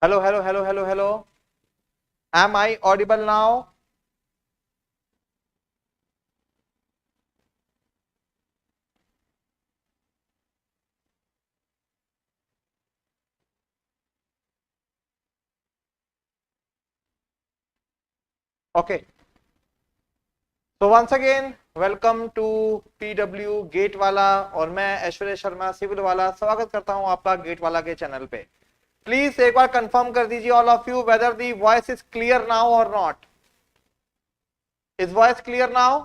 Hello, hello, hello, hello, hello. Am I audible now? Okay. So once again, welcome to PW GATE वाला और मैं ऐश्वर्य Sharma civil वाला स्वागत करता हूं आपका गेट वाला के चैनल पे। प्लीज एक बार कंफर्म कर दीजिए all of you whether the voice is clear now और not. Is voice clear now?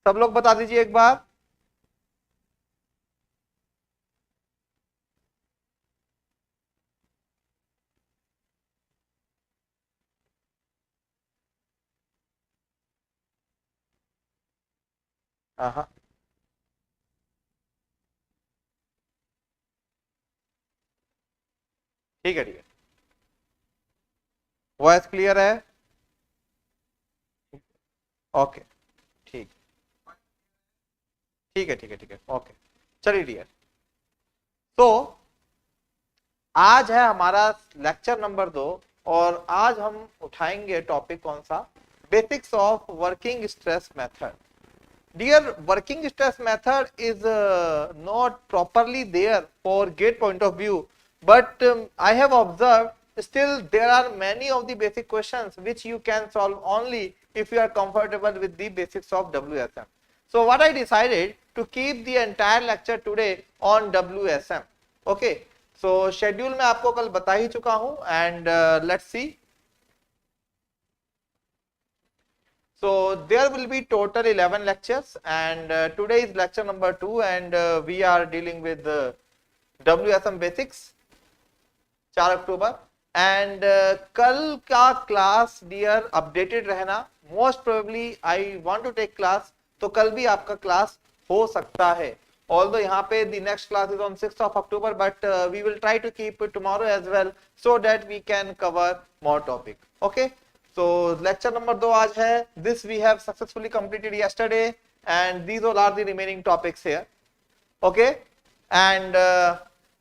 सब लोग बता दीजिए एक बार। हाँ, ठीक है, ठीक है। वॉइस क्लियर है? ओके, ठीक, ठीक है, ठीक है, ठीक है, ओके। चलिए डियर, तो आज है हमारा लेक्चर नंबर 2 और आज हम उठाएंगे टॉपिक कौन सा? Basics of working stress method. Dear, working stress method is not properly there for gate point of view, but I have observed still there are many of the basic questions which you can solve only if you are comfortable with the basics of WSM. So what I decided to keep the entire lecture today on WSM. Okay, so schedule मैं आपको कल बता ही चुका हूँ and let's see. So there will be total 11 lectures and today is lecture number 2 and we are dealing with WSM basics 4 October and कल का class dear updated रहना। Most probably I want to take class, तो कल भी आपका class हो सकता है। Although यहाँ पे the next class is on 6th of October, but we will try to keep it tomorrow as well so that we can cover more topic. Okay. So lecture number 2 आज है। This we have successfully completed yesterday and these all are the remaining topics here. Okay. And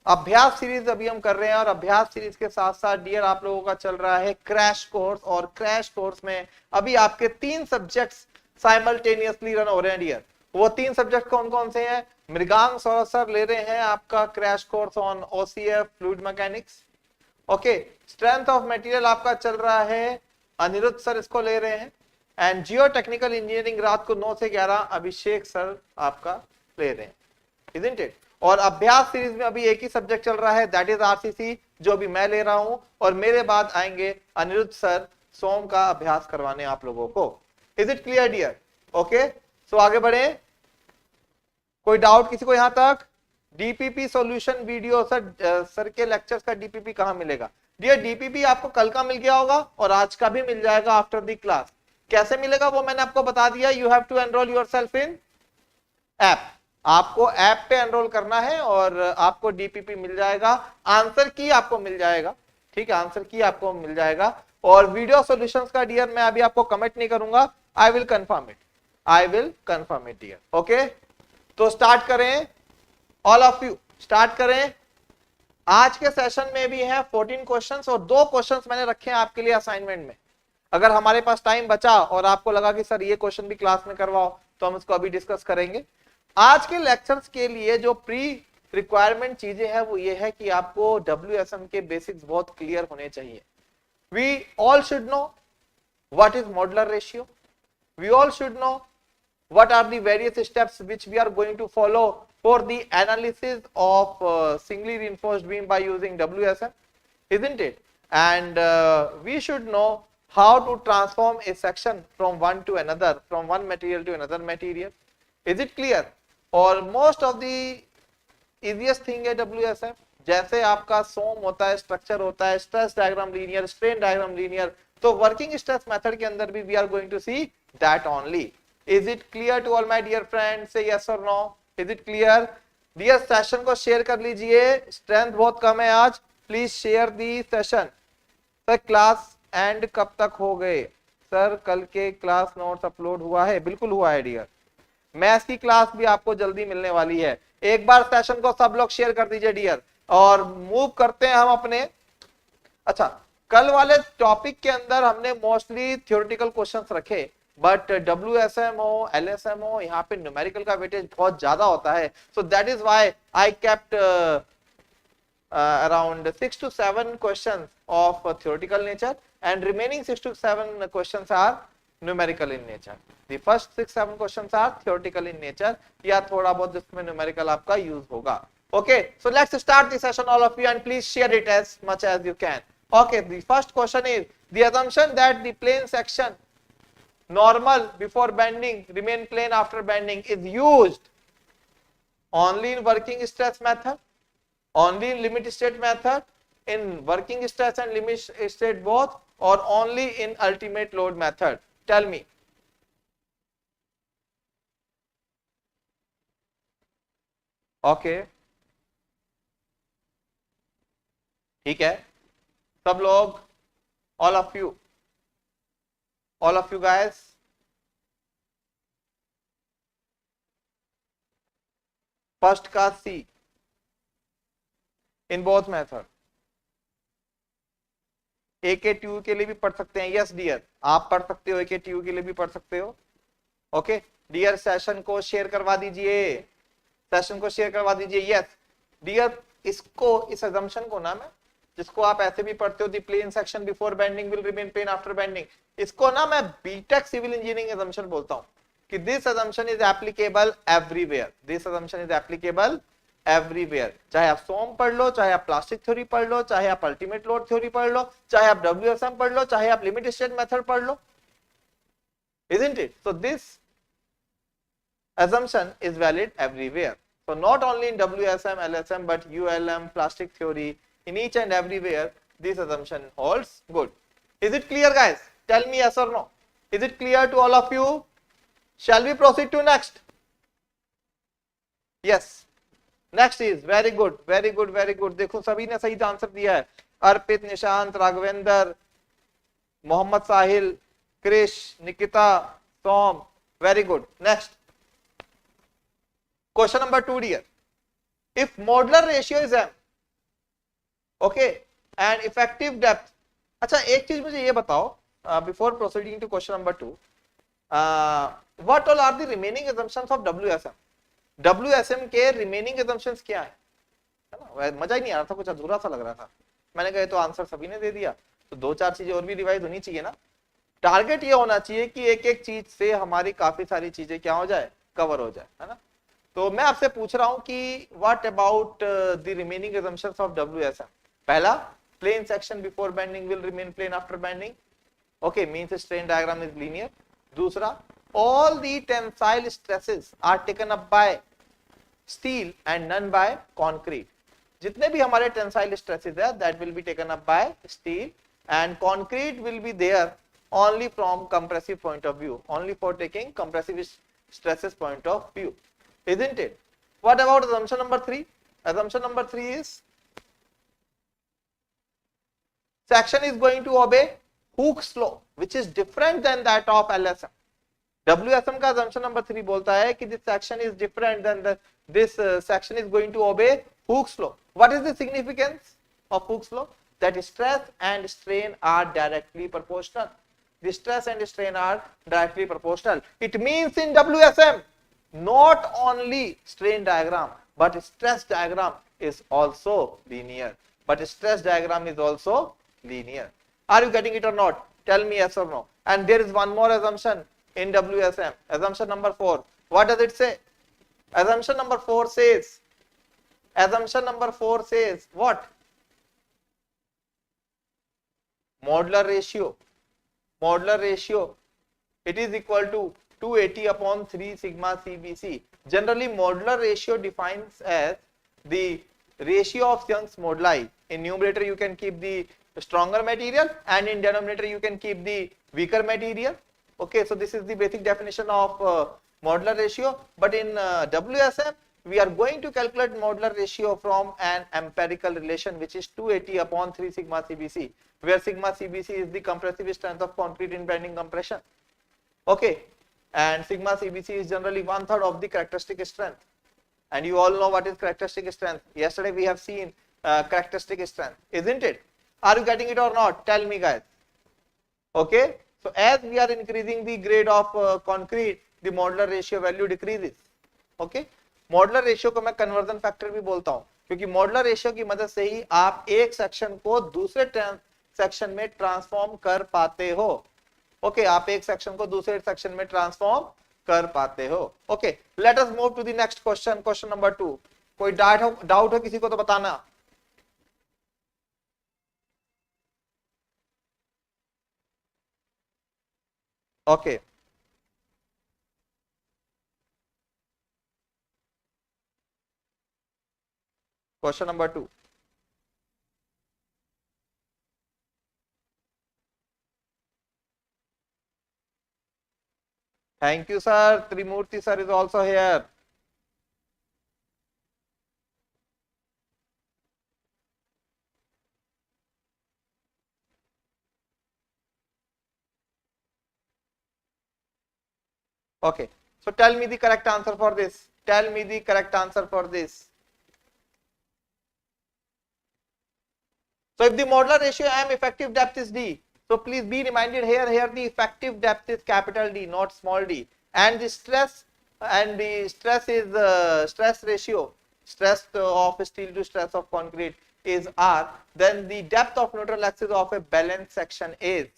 अभ्यास series अभी हम कर रहे हैं और अभ्यास सीरीज के साथ साथ डियर आप लोगों का चल रहा है क्रैश कोर्स और क्रैश कोर्स में अभी आपके 3 सब्जेक्ट्स साइमल्टेनियसली रन हो रहे हैं डियर। वो 3 सब्जेक्ट कौन कौन से हैं? मृगांक सौरभ सर ले रहे हैं आपका crash course on OCF fluid mechanics. Okay, strength of material आपका चल रहा है, अनिरुद्ध सर इसको ले रहे हैं। एंड जियो टेक्निकल इंजीनियरिंग रात को 9 से 11 अभिषेक सर आपका ले रहे हैं, इजंट इट? और अभ्यास सीरीज में अभी एक ही सब्जेक्ट चल रहा है, दैट इज आरसीसी, जो अभी मैं ले रहा हूं और मेरे बाद आएंगे अनिरुद्ध सर सोम का अभ्यास करवाने आप लोगों को। Is it clear dear? Okay, so आगे बढ़े। कोई डाउट किसी को यहां तक? डीपीपी सॉल्यूशन वीडियो सर के लेक्चर्स का डीपीपी कहां मिलेगा? डियर डीपीपी आपको कल का मिल गया होगा और आज का भी मिल जाएगा आफ्टर द क्लास। कैसे मिलेगा वो मैंने आपको बता दिया। You have to enrol yourself in app. आपको ऐप पे एनरोल करना है और आपको डीपीपी मिल जाएगा। आंसर की आपको मिल जाएगा, ठीक है, आंसर की आपको मिल जाएगा। और वीडियो सॉल्यूशंस का डियर मैं अभी आपको कमेंट नहीं करूंगा, I will confirm it, I will confirm it dear. Okay, तो स्टार्ट करें, ऑल ऑफ यू स्टार्ट करें। आज के सेशन में भी है 14 क्वेश्चंस और 2 क्वेश्चंस मैंने रखे हैं आपके लिए असाइनमेंट में। अगर हमारे पास टाइम बचा और आपको लगा कि सर ये क्वेश्चन भी क्लास में करवाओ तो हम इसको अभी डिस्कस करेंगे। आज के लेक्चर्स के लिए जो प्री रिक्वायरमेंट चीजें हैं वो ये है कि आपको WSM के बेसिक्स बहुत क्लियर होने चाहिए। We all should know what is modular ratio, we all should know what are the various steps which we are going to follow for the analysis of singly reinforced beam by using WSM, isn't it? And we should know how to transform a section from one to another, from one material to another material. Is it clear? और most of the easiest thing है WSM, जैसे आपका सोम होता है, structure होता है, stress diagram linear, strain diagram linear, तो working stress method के अंदर भी we are going to see that only. Is it clear to all my dear friends? Say yes or no. Is it clear? Dear, session को share कर लीजिए, strength बहुत कम है आज, please share the session. Sir class and कब तक हो गए? सर कल के क्लास नोट्स अपलोड हुआ है, बिल्कुल हुआ है डियर। मैथ्स की क्लास भी आपको जल्दी मिलने वाली है। एक बार सेशन को सब लोग शेयर कर दीजिए डियर और मूव करते हैं हम अपने अच्छा, कल वाले टॉपिक के अंदर हमने मोस्टली थ्योरेटिकल क्वेश्चंस रखे, बट WSM हो, LSM हो, यहाँ पे न्यूमेरिकल का वेटेज बहुत ज्यादा होता है. सो that is why I kept around 6 to 7 questions of theoretical nature, and remaining 6 to 7 questions are numerical in nature. The first 6-7 questions are theoretical in nature, या थोड़ा बहुत जिसमें numerical आपका use होगा. Okay, so let's start the session, all of you, and please share it as much as you can. Okay, the first question is the assumption that the plane section normal before bending remain plane after bending is used only in working stress method, only in limit state method, in working stress and limit state both, or only in ultimate load method. Tell me. Okay, ठीक है, सब लोग, all of you guys, first का C in both method. AKTU के लिए भी पढ़ सकते हैं. यस डियर, आप पढ़ सकते हो, AKTU के लिए भी पढ़ सकते हो. ओके डियर, सेशन को शेयर करवा दीजिए, सेशन को शेयर करवा दीजिए. यस डियर, इसको, इस assumption को ना, मैं जिसको आप ऐसे भी पढ़ते हो, the plane section before bending will remain plane after bending, इसको ना मैं बीटेक सिविल इंजीनियरिंग assumption बोलता हूं कि this assumption is applicable everywhere. This assumption is applicable everywhere. चाहे आप सोम पढ़ लो, चाहे आप प्लास्टिक थ्योरी पढ़ लो, चाहे आप अल्टीमेट लोड थ्योरी पढ़ लो, चाहे आप WSM पढ़ लो, चाहे आप लिमिट स्टेट मेथड पढ़ लो. Isn't it? So this assumption is valid everywhere. So not only in WSM, LSM, but ULM, plastic theory, in each and everywhere this assumption holds good. Is it clear, guys? Tell me yes or no. Is it clear to all of you? Shall we proceed to next? Yes. Next is very good, very good, very good. देखो सभी ने सही answer दिया है. अर्पित, निशांत, राघवेंद्र, मोहम्मद साहिल, क्रिश, निकिता, सोम. Very good. Next. Question number 2, dear. If modular ratio is M, okay, and effective depth. अच्छा, एक चीज मुझे ये बताओ, before proceeding to question number 2, what all are the remaining assumptions of WSM? WSM के रिमेनिंग assumptions क्या है ना? मजा ही नहीं आ रहा था, कुछ अधूरा सा लग रहा था. मैंने कहा तो आंसर सभी ने दे दिया, तो 2-4 चीजें और भी रिवाइज होनी चाहिए ना. टारगेट ये होना चाहिए कि एक एक चीज से हमारी काफी सारी चीजें क्या हो जाए, कवर हो जाए, है ना. तो मैं आपसे पूछ रहा हूं कि what about the remaining assumptions of WSM. पहला, plane section before bending will remain plane after bending. Okay, means strain diagram is linear. दूसरा, all the tensile stresses are taken up by steel and none by concrete. जितने भी हमारे tensile stresses है, that will be taken up by steel, and concrete will be there only from compressive point of view, only for taking compressive stresses point of view, isn't it? What about assumption number 3? Assumption number 3 is section is going to obey Hooke's law, which is different than that of LSM. WSM का assumption number 3 बोलता है कि this section is different than this section is going to obey Hooke's law. What is the significance of Hooke's law? That stress and strain are directly proportional. The stress and strain are directly proportional. It means in WSM, not only strain diagram, but stress diagram is also linear. But stress diagram is also linear. Are you getting it or not? Tell me yes or no. And there is one more assumption in WSM, assumption number 4. What does it say? Assumption number 4 says what? Modular ratio. Modular ratio, it is equal to 280 upon 3 sigma CBC. Generally, modular ratio defines as the ratio of Young's moduli. In numerator, you can keep the stronger material, and in denominator, you can keep the weaker material. Okay, so this is the basic definition of modular ratio. But in WSM, we are going to calculate modular ratio from an empirical relation, which is 280 upon 3 sigma CBC, where sigma CBC is the compressive strength of concrete in bending compression. Okay, and sigma CBC is generally 1/3 of the characteristic strength. And you all know what is characteristic strength. Yesterday we have seen characteristic strength, isn't it? Are you getting it or not? Tell me, guys. Okay. So as we are increasing the grade of concrete, the modular ratio value decreases. Okay. Modular ratio को मैं conversion factor भी बोलता हूं, क्योंकि modular ratio की मदद से ही आप एक सेक्शन को दूसरे सेक्शन में ट्रांसफॉर्म कर पाते हो. ओके, आप एक सेक्शन को दूसरे सेक्शन में ट्रांसफॉर्म कर पाते हो. Okay, let us move to the next question, question number 2. कोई डाउट हो किसी को तो बताना. Okay, question number 2. Thank you, sir. Trimurti sir is also here. Okay, so tell me the correct answer for this. Tell me the correct answer for this. So if the modular ratio M, effective depth is D. So please be reminded here the effective depth is capital D, not small d. And the stress is stress ratio, stress of steel to stress of concrete is R. Then the depth of neutral axis of a balanced section is,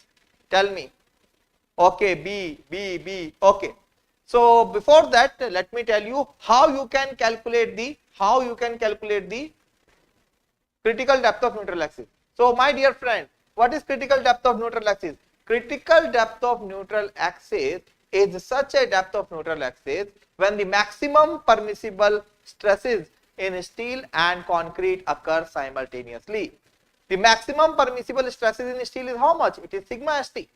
tell me. Okay, B. Okay. So before that, let me tell you how you can calculate the critical depth of neutral axis. So my dear friend, what is critical depth of neutral axis? Critical depth of neutral axis is such a depth of neutral axis when the maximum permissible stresses in steel and concrete occur simultaneously. The maximum permissible stresses in steel is how much? It is sigma st.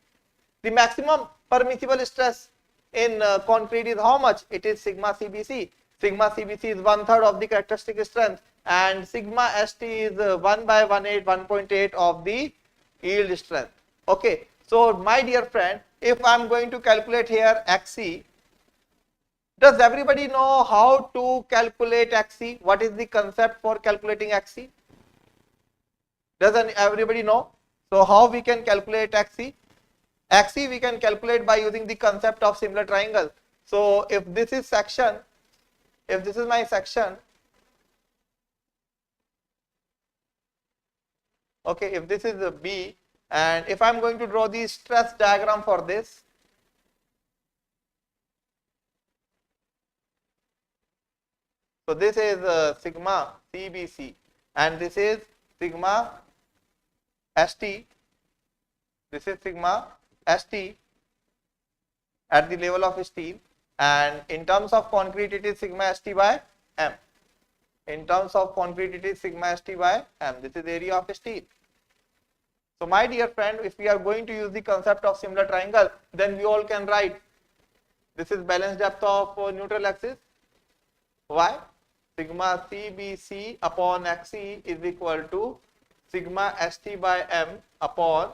The maximum permissible stress in concrete is how much? It is sigma cbc. Sigma cbc is 1/3 of the characteristic strength, and sigma st is 1/1.8 of the yield strength. Okay, so my dear friend, if I am going to calculate here xc, does everybody know how to calculate xc? What is the concept for calculating xc? Doesn't everybody know? So how we can calculate xc? Xc we can calculate by using the concept of similar triangle. So if this is section, if this is my section, okay, if this is a B, and if I am going to draw the stress diagram for this, so this is sigma CBC and this is sigma ST, this is sigma ST at the level of steel, and in terms of concrete it is sigma ST by M. In terms of concrete it is sigma ST by M. This is area of steel. So my dear friend, if we are going to use the concept of similar triangle, then we all can write this is balance depth of neutral axis. Why? Sigma CBC upon XC is equal to sigma ST by M upon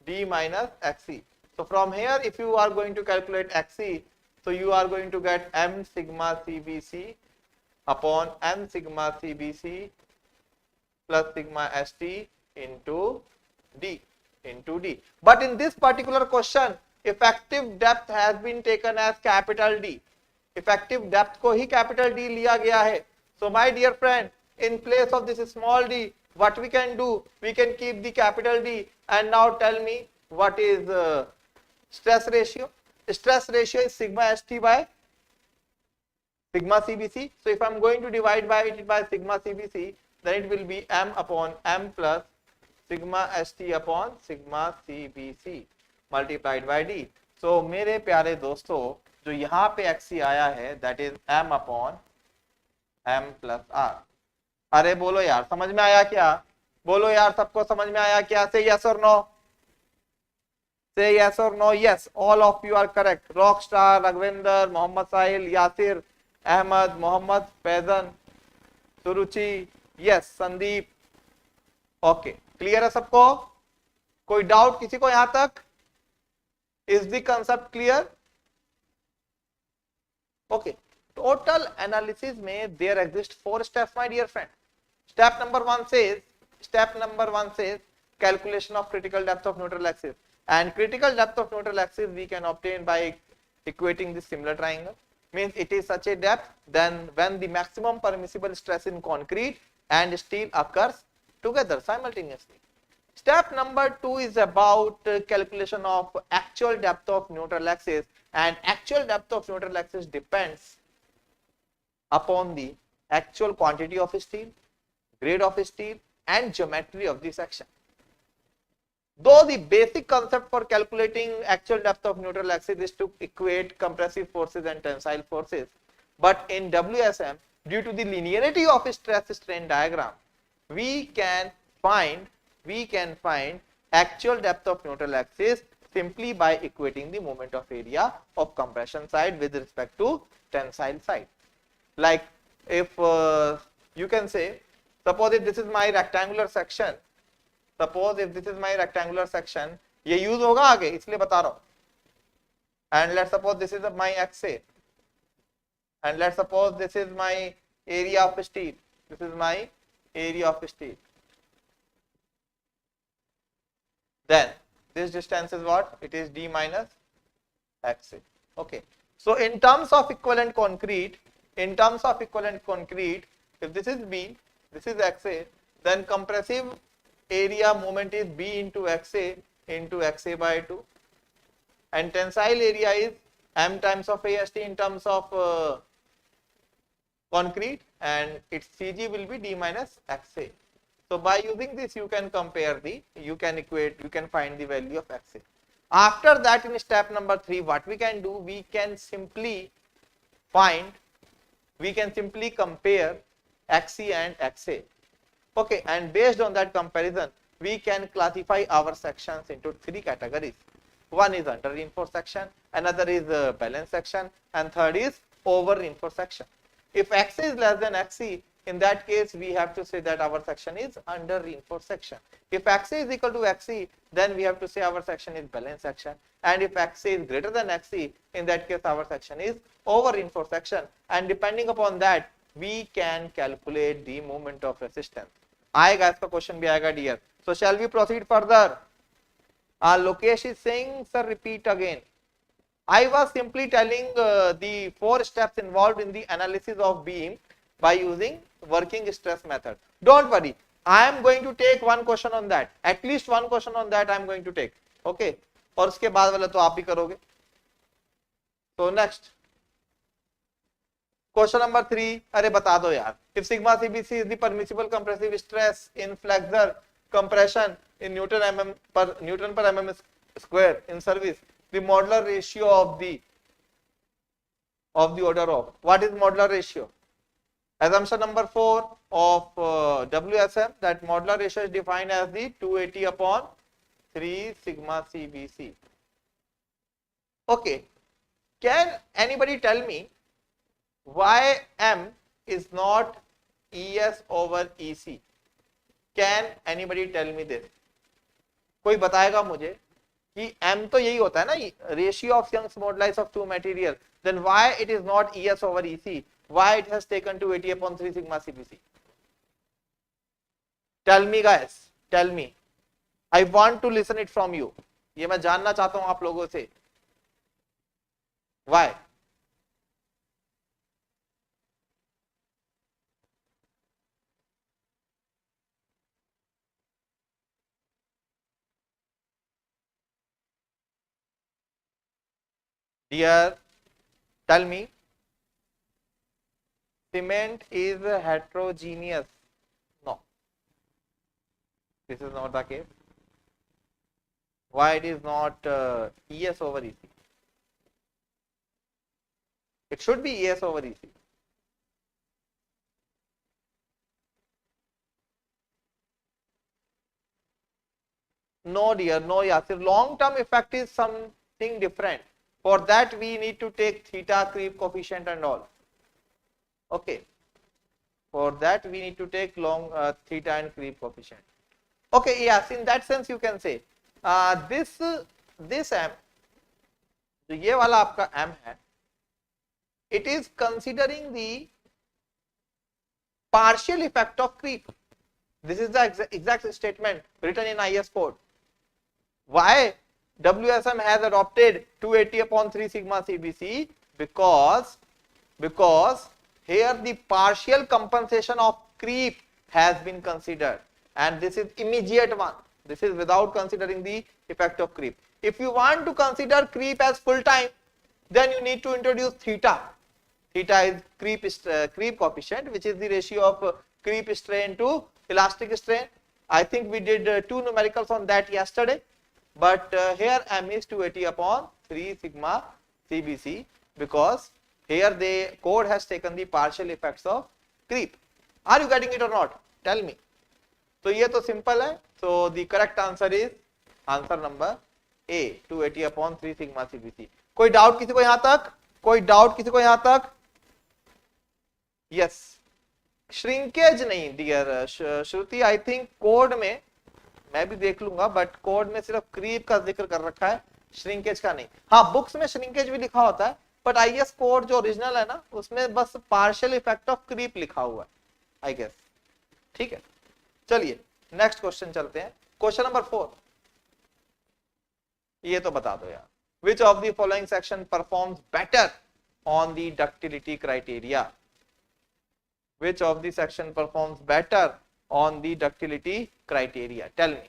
D minus XC. So from here, if you are going to calculate XC, so you are going to get M sigma CBC upon M sigma CBC plus sigma ST into D. But in this particular question, effective depth has been taken as capital D. Effective depth को ही capital D लिया गया है. So my dear friend, in place of this small d, what we can do? We can keep the capital D. And now tell me what is stress ratio? Stress ratio is sigma ST by sigma CBC. So if I am going to divide by it by sigma CBC, then it will be M upon M plus sigma ST upon sigma CBC multiplied by D. So मेरे प्यारे दोस्तों, जो यहाँ पे XC आया है, that is M upon M plus R. अरे बोलो यार, समझ में आया क्या? बोलो यार, सबको समझ में आया क्या? Say yes or no? Say yes or no? Yes, all of you are correct. Rockstar, Ragvinder, Mohammad Sahil, Yasir, Ahmad, Mohammad, Faizan, Suruchi, yes, Sandeep. Okay, clear है सबको? कोई डाउट किसी को यहां तक? Is the concept clear? Okay, total analysis में there exist 4 steps, my dear friend. Step number one says calculation of critical depth of neutral axis. And critical depth of neutral axis we can obtain by equating this similar triangle. Means it is such a depth then when the maximum permissible stress in concrete and steel occurs together simultaneously. Step number 2 is about calculation of actual depth of neutral axis, and actual depth of neutral axis depends upon the actual quantity of steel, grade of steel and geometry of the section. Though the basic concept for calculating actual depth of neutral axis is to equate compressive forces and tensile forces, but in WSM, due to the linearity of stress strain diagram, we can find actual depth of neutral axis simply by equating the moment of area of compression side with respect to tensile side. Like if you can say, suppose if this is my rectangular section, ये use होगा आगे इसलिए बता रहा हूं. And let's suppose this is my XA, and let's suppose this is my area of steel. This is my area of steel. Then this distance is what? It is D minus XA. Okay. So in terms of equivalent concrete, if this is B, this is XA, then compressive area moment is B into XA by 2, and tensile area is M times of AST in terms of concrete, and its CG will be D minus XA. So by using this you can compare you can find the value of XA. After that, in step number 3, what we can do, we can simply compare XC and XA. Okay, and based on that comparison, we can classify our sections into 3 categories. One is under reinforced section, another is balanced section, and third is over reinforced section. If XA is less than XC, in that case we have to say that our section is under reinforced section. If XA is equal to XC, then we have to say our section is balanced section, and if XA is greater than XC, in that case our section is over reinforced section, and depending upon that we can calculate the moment of resistance. आएगा इसका question भी आएगा dear. So shall we proceed further? Lokesh is saying, sir, repeat again. I was simply telling the 4 steps involved in the analysis of beam by using working stress method. Don't worry, I am going to take one question on that. At least one question on that I am going to take. Okay. और उसके बाद वाला तो आप ही करोगे. So next. Question number 3. अरे बता दो यार. If sigma CBC is the permissible compressive stress in flexure compression in Newton per mm square in service, the modular ratio of the order of, what is modular ratio? Assumption number 4 of WSM, that modular ratio is defined as the 280 upon 3 sigma CBC. Okay, can anybody tell me why M is not ES over EC? Can anybody tell me this? कोई बताएगा मुझे कि M तो यही होता है ना, ratio of Young's moduli of two material, then why it is not ES over EC? Why it has taken 280 upon 3 sigma CBC? Tell me guys, tell me. I want to listen it from you. ये मैं जानना चाहता हूं आप लोगों से. Why? Dear, tell me. Cement is heterogeneous. No, this is not the case. Why it is not ES over EC? It should be ES over EC. No dear, no Yasir. Long term effect is something different. For that we need to take theta, creep coefficient and all. Okay. For that we need to take long theta and creep coefficient. Okay, yes, in that sense you can say this M, जो ये वाला आपका M है, it is considering the partial effect of creep. This is the exact statement written in IS code. Why WSM has adopted 280 upon 3 sigma CBC? Because here the partial compensation of creep has been considered, and this is immediate one. This is without considering the effect of creep. If you want to consider creep as full time, then you need to introduce theta. Theta is creep coefficient, which is the ratio of creep strain to elastic strain. I think we did 2 numericals on that yesterday, but here M is 280 upon 3 sigma CBC, because here the code has taken the partial effects of creep. Are you getting it or not? Tell me. तो ये तो simple है. So the correct answer is answer number A, 280 upon 3 sigma CBC. कोई doubt किसी को यहां तक? कोई डाउट किसी को यहां तक? यस. श्रिंकेज नहीं dear Shruti, I think code में, मैं भी देख लूंगा, बट कोड में सिर्फ क्रीप का जिक्र कर रखा है, श्रिंकेज का नहीं. हाँ, बुक्स में श्रिंकेज भी लिखा होता है, बट आईएस कोड जो ओरिजिनल है ना, उसमें बस पार्शियल इफेक्ट ऑफ क्रीप लिखा हुआ है, आई गेस. ठीक है, चलिए नेक्स्ट क्वेश्चन चलते हैं. Question number 4. ये तो बता दो यार. Which of the following section performs better on the ductility criteria? Which of the section performs better on the ductility criteria? Tell me.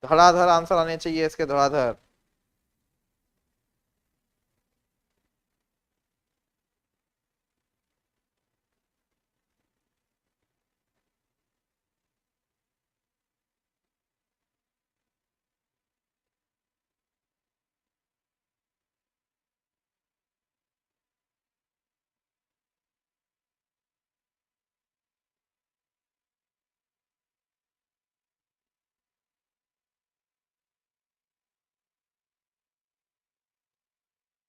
धड़ाधड़ आंसर आने चाहिए इसके, धड़ाधड़.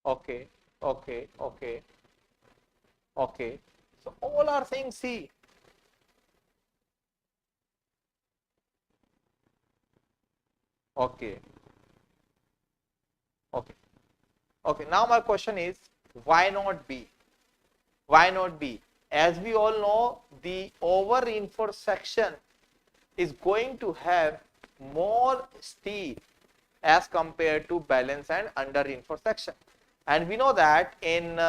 Okay, okay, okay, okay. So all are saying C. Okay, okay, okay. Now my question is, why not B? Why not B? As we all know, the over reinforced section is going to have more steel as compared to balance and under reinforced section. And we know that in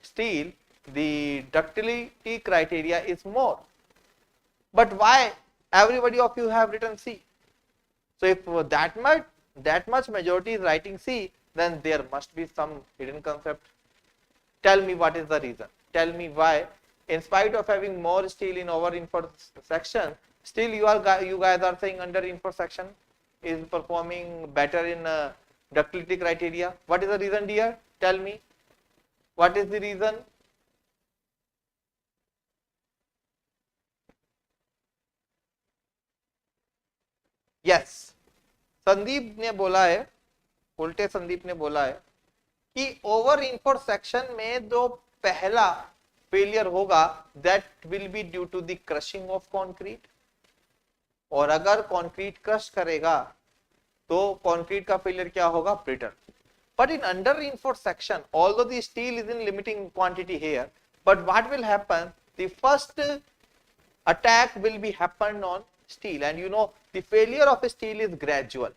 steel, the ductility criteria is more. But why everybody of you have written C? So if that much majority is writing C, then there must be some hidden concept. Tell me what is the reason. Tell me why, in spite of having more steel in over reinforced section, still you guys are saying under reinforced section is performing better in ductility criteria. What is the reason, dear? Tell me. What is the reason? Yes. Sandeep ने बोला है, उल्टे संदीप ने बोला है कि over reinforced section में जो पहला फेलियर होगा, that will be due to the crushing of concrete. और अगर कंक्रीट क्रश करेगा तो कंक्रीट का फेलियर क्या होगा? Brittle. But in under reinforced section, although the steel is in limiting quantity here, but what will happen? The first attack will be happened on steel, and you know the failure of steel is gradual.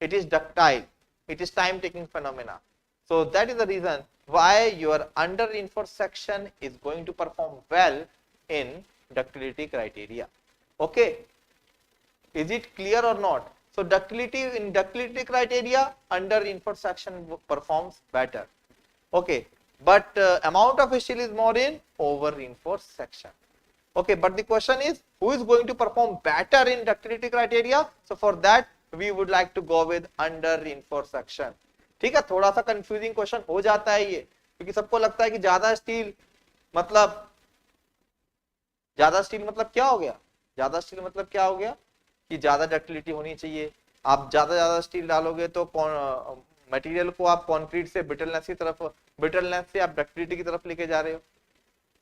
It is ductile. It is time taking phenomena. So that is the reason why your under reinforced section is going to perform well in ductility criteria. Okay, is it clear or not? So ductility, in ductility criteria, under reinforced section performs better. Okay, but amount of steel is more in over reinforced section. Okay, but the question is, who is going to perform better in ductility criteria? So for that we would like to go with under reinforced section. ठीक है, थोड़ा सा confusing question हो जाता है ये, क्योंकि सबको लगता है कि ज्यादा स्टील मतलब क्या हो गया? ज्यादा स्टील मतलब क्या हो गया कि ज्यादा डक्टिलिटी होनी चाहिए. आप ज्यादा स्टील डालोगे तो मटेरियल को आप कंक्रीट से ब्रिटलनेस की तरफ, ब्रिटलनेस से आप डक्टिलिटी की तरफ लेके जा रहे हो.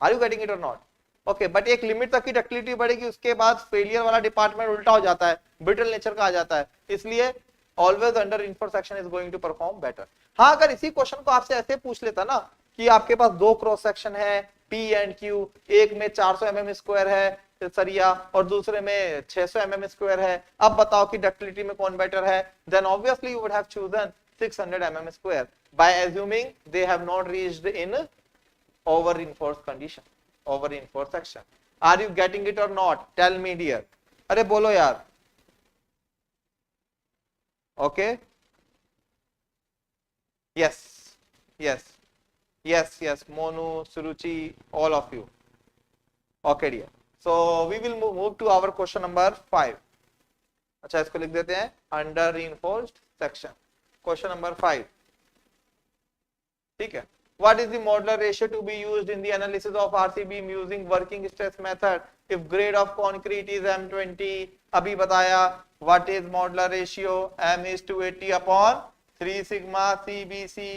आर यू गेटिंग इट और नॉट? ओके, बट एक लिमिट तक की डक्टिलिटी बढ़ेगी, उसके बाद फेलियर वाला डिपार्टमेंट उल्टा हो जाता है, ब्रिटल नेचर का आ जाता है. इसलिए always under reinforced section is going to perform better. हाँ, अगर इसी क्वेश्चन को आपसे ऐसे पूछ लेता ना कि आपके पास 2 क्रॉस सेक्शन है, P एंड Q, एक में 400 mm स्क्वायर है सरिया और दूसरे में 600 mm स्क्वायर है, अब बताओ कि डक्टिलिटी में कौन बेटर है? Then obviously you would have chosen 600 mm square by assuming they have not reached in over reinforced condition, over reinforced section. Are you getting it or not? Tell me dear. अरे बोलो यार. Okay. Yes, yes, yes, yes. Monu, Suruchi, all of you. Okay dear. So we will move to our question number 5. अच्छा इसको लिख देते हैं under reinforced section. Question number 5. ठीक है. What is the modular ratio to be used in the analysis of RC beam using working stress method if grade of concrete is M20? अभी बताया. What is modular ratio? M is 280 upon 3 sigma CBC.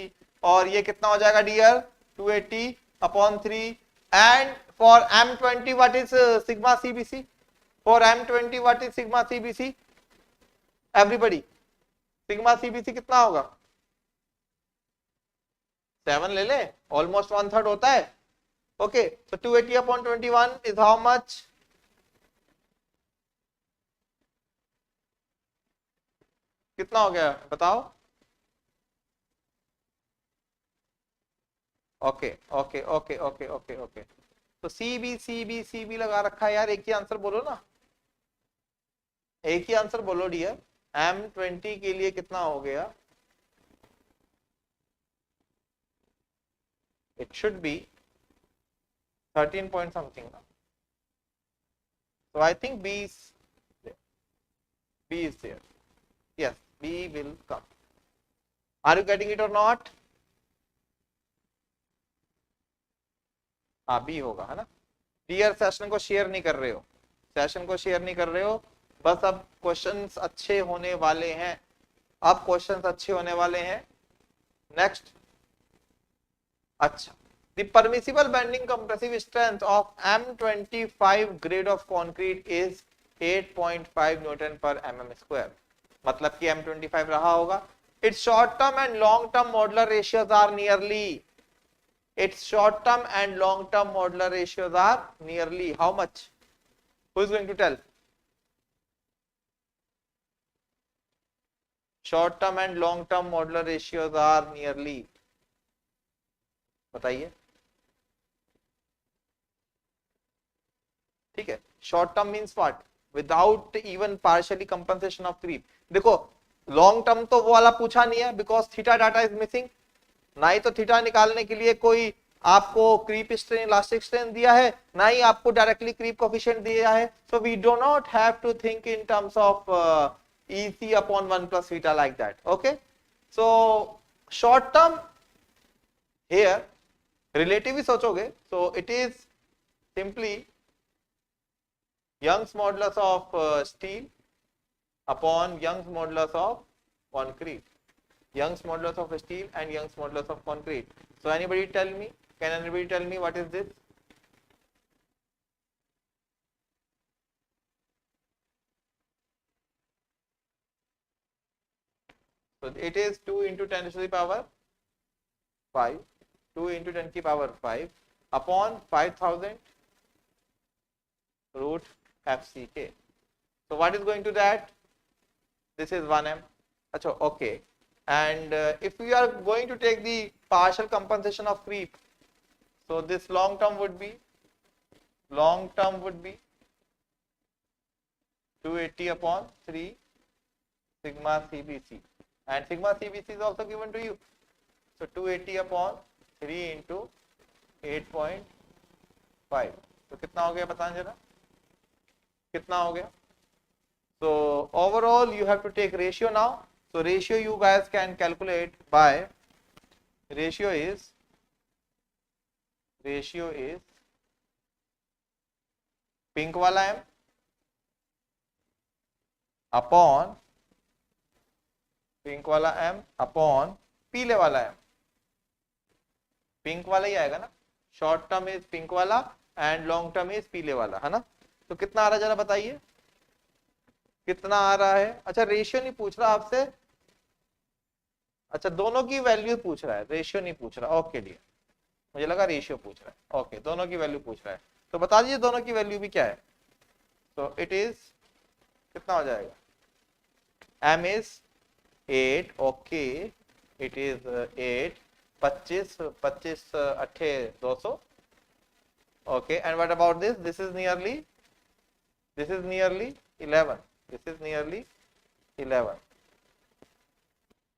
और ये कितना हो जाएगा dear? 280 upon 3. And for M20 what is sigma CBC? For M20 what is sigma CBC? Everybody. sigma CBC कितना होगा? 7 ले ले, ऑलमोस्ट 1/3 होता है. Okay, so 280 upon 21 is how much? कितना हो गया बताओ? Okay okay okay okay okay okay, तो सी बी लगा रखा है यार. एक ही आंसर बोलो ना, एक ही आंसर बोलो डियर. M20 के लिए कितना हो गया? It should be 13 point something now. So I think B is there. B is there. Yes, B will come. Are you getting it or not? हाँ B होगा, है ना. डियर सेशन को शेयर नहीं कर रहे हो, सेशन को शेयर नहीं कर रहे हो. बस अब क्वेश्चंस अच्छे होने वाले हैं, अब क्वेश्चंस अच्छे होने वाले हैं. नेक्स्ट. अच्छा, the permissible bending compressive strength of M25 grade of concrete is 8.5 Newton per mm square. मतलब कि M25 रहा होगा. Its short term and long term modular ratios are nearly. Its short term and long term modular ratios are nearly how much? Who is going to tell? Short term and long term modular ratios are nearly. बताइए. ठीक है. Short term means what? Without even partially compensation of creep. देखो long term तो वो वाला पूछा नहीं है because theta data is missing. ना ही तो थीटा निकालने के लिए कोई आपको क्रीप स्ट्रेन इलास्टिक स्ट्रेन दिया है, ना ही आपको डायरेक्टली क्रीप कोफिशिएंट दिया है. So we do not have to think in terms of EC upon 1 plus theta like that. Okay, so short term here relative ही सोचोगे तो it is simply Young's modulus of steel upon Young's modulus of concrete. Young's modulus of steel and Young's modulus of concrete. So anybody tell me, can anybody tell me what is this? So it is 2 into 10 to the power 5. 2 into 10 की power 5 upon 5000 root FCK. So what is going to that? This is 1m. अच्छा, okay. And if we are going to take the partial compensation of creep, so this long term would be 280 upon 3 sigma CBC. And sigma CBC is also given to you. So 280 upon 3 into 8.5. तो कितना हो गया बताएं जरा, कितना हो गया? So overall you have to take ratio now. So ratio you guys can calculate by ratio is pink वाला m upon पिंक वाला m अपॉन पीले वाला m. पिंक वाला ही आएगा ना. शॉर्ट टर्म इज पिंक वाला एंड लॉन्ग टर्म इज पीले वाला, है ना. तो कितना आ रहा है जरा बताइए, कितना आ रहा है? अच्छा रेशियो नहीं पूछ रहा आपसे, अच्छा दोनों की वैल्यू पूछ रहा है, रेशियो नहीं पूछ रहा. ओके डियर, मुझे लगा रेशियो पूछ रहा है। ओके, दोनों की वैल्यू पूछ रहा है, तो बता दीजिए दोनों की वैल्यू भी क्या है। तो इट इज कितना हो जाएगा, m is 8, okay it is 8, 25 25 अट्ठे 200, okay and what about this, this is nearly 11, this is nearly 11.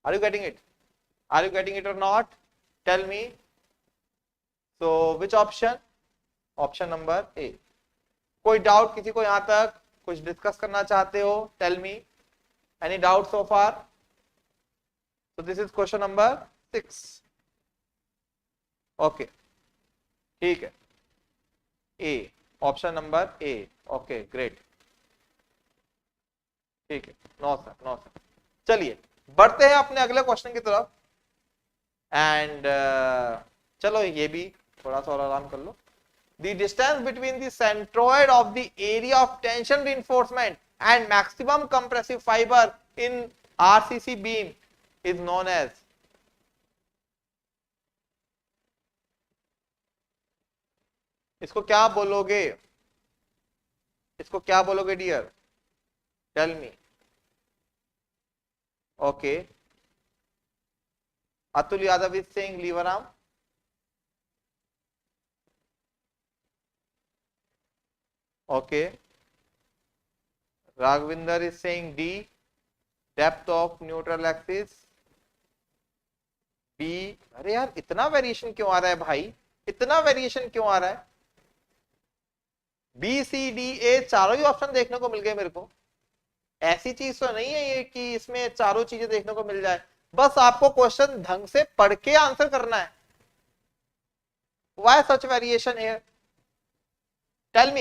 Are you getting it? Are you getting it or not? Tell me. So which option? Option number A. कोई doubt किसी को यहां तक, कुछ discuss करना चाहते हो? Tell me. Any doubt so far? So this is question number 6. Okay. ठीक है. A. Option number A. Okay, great. ठीक है, नो सर। चलिए बढ़ते हैं अपने अगले क्वेश्चन की तरफ एंड चलो ये भी थोड़ा सा और आराम कर लो। The distance between the centroid of the area of tension reinforcement and maximum compressive fibre in RCC beam is known as, इसको क्या बोलोगे, dear? Tell me. Okay. Atul Yadav is saying lever arm. Okay. Raghavinder is saying D. Depth of neutral axis. B. अरे यार इतना variation क्यों आ रहा है भाई, इतना वेरिएशन क्यों आ रहा है? B, C, D, A चारों ही ऑप्शन देखने को मिल गए मेरे को। ऐसी चीज तो नहीं है ये कि इसमें चारों चीजें देखने को मिल जाए, बस आपको क्वेश्चन ढंग से पढ़ के आंसर करना है। Why such variation here? Tell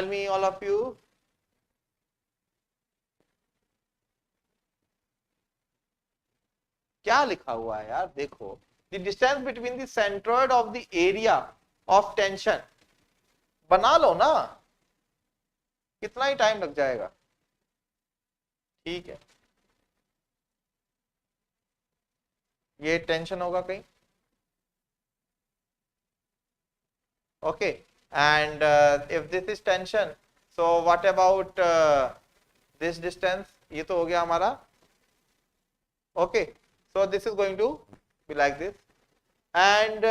me all of you. क्या लिखा हुआ है यार, देखो the distance between the centroid of the area of tension, बना लो ना, कितना ही टाइम लग जाएगा। ठीक है, ये टेंशन होगा कहीं, okay and if this is tension, so what about this distance, ये तो हो गया हमारा, okay so this is going to be like this and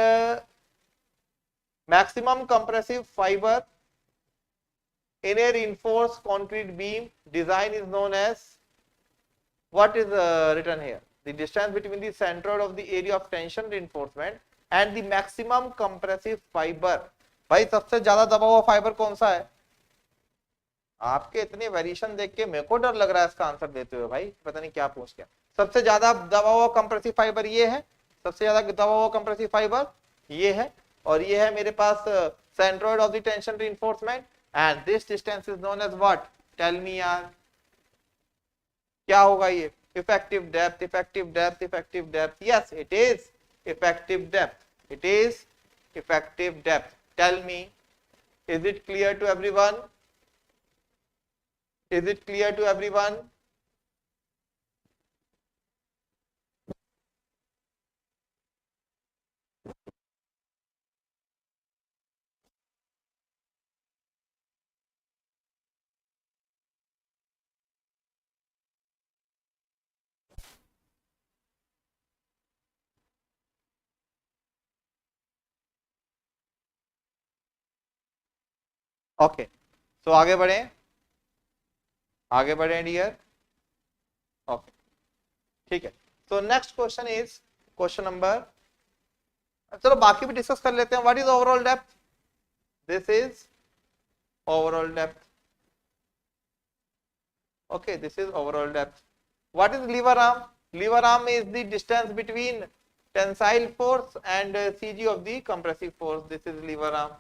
maximum compressive fibre in a reinforced concrete beam design is known as, what is written here, the distance between the centroid of the area of tension reinforcement and the maximum compressive fiber। भाई सबसे ज्यादा दबा हुआ fibre कौन सा है? आपके इतने वेरिएशन देख के मेरे को डर लग रहा है इसका आंसर देते हुए, भाई पता नहीं क्या पूछ गया। सबसे ज्यादा दबा हुआ कंप्रेसिव फाइबर ये है, सबसे ज्यादा दबा हुआ कंप्रेसिव फाइबर ये है, और ये है मेरे पास centroid of the tension reinforcement and this distance is known as what? Tell me यार क्या होगा ये? effective depth, effective depth, effective depth. Yes, it is effective depth. It is effective depth. Tell me, is it clear to everyone? Is it clear to everyone? Okay so आगे बढ़े dear. Okay ठीक है, so next question is question number, चलो बाकी भी discuss कर लेते हैं। What is overall depth? This is overall depth, okay this is overall depth. What is lever arm? Lever arm is the distance between tensile force and CG of the compressive force. This is lever arm.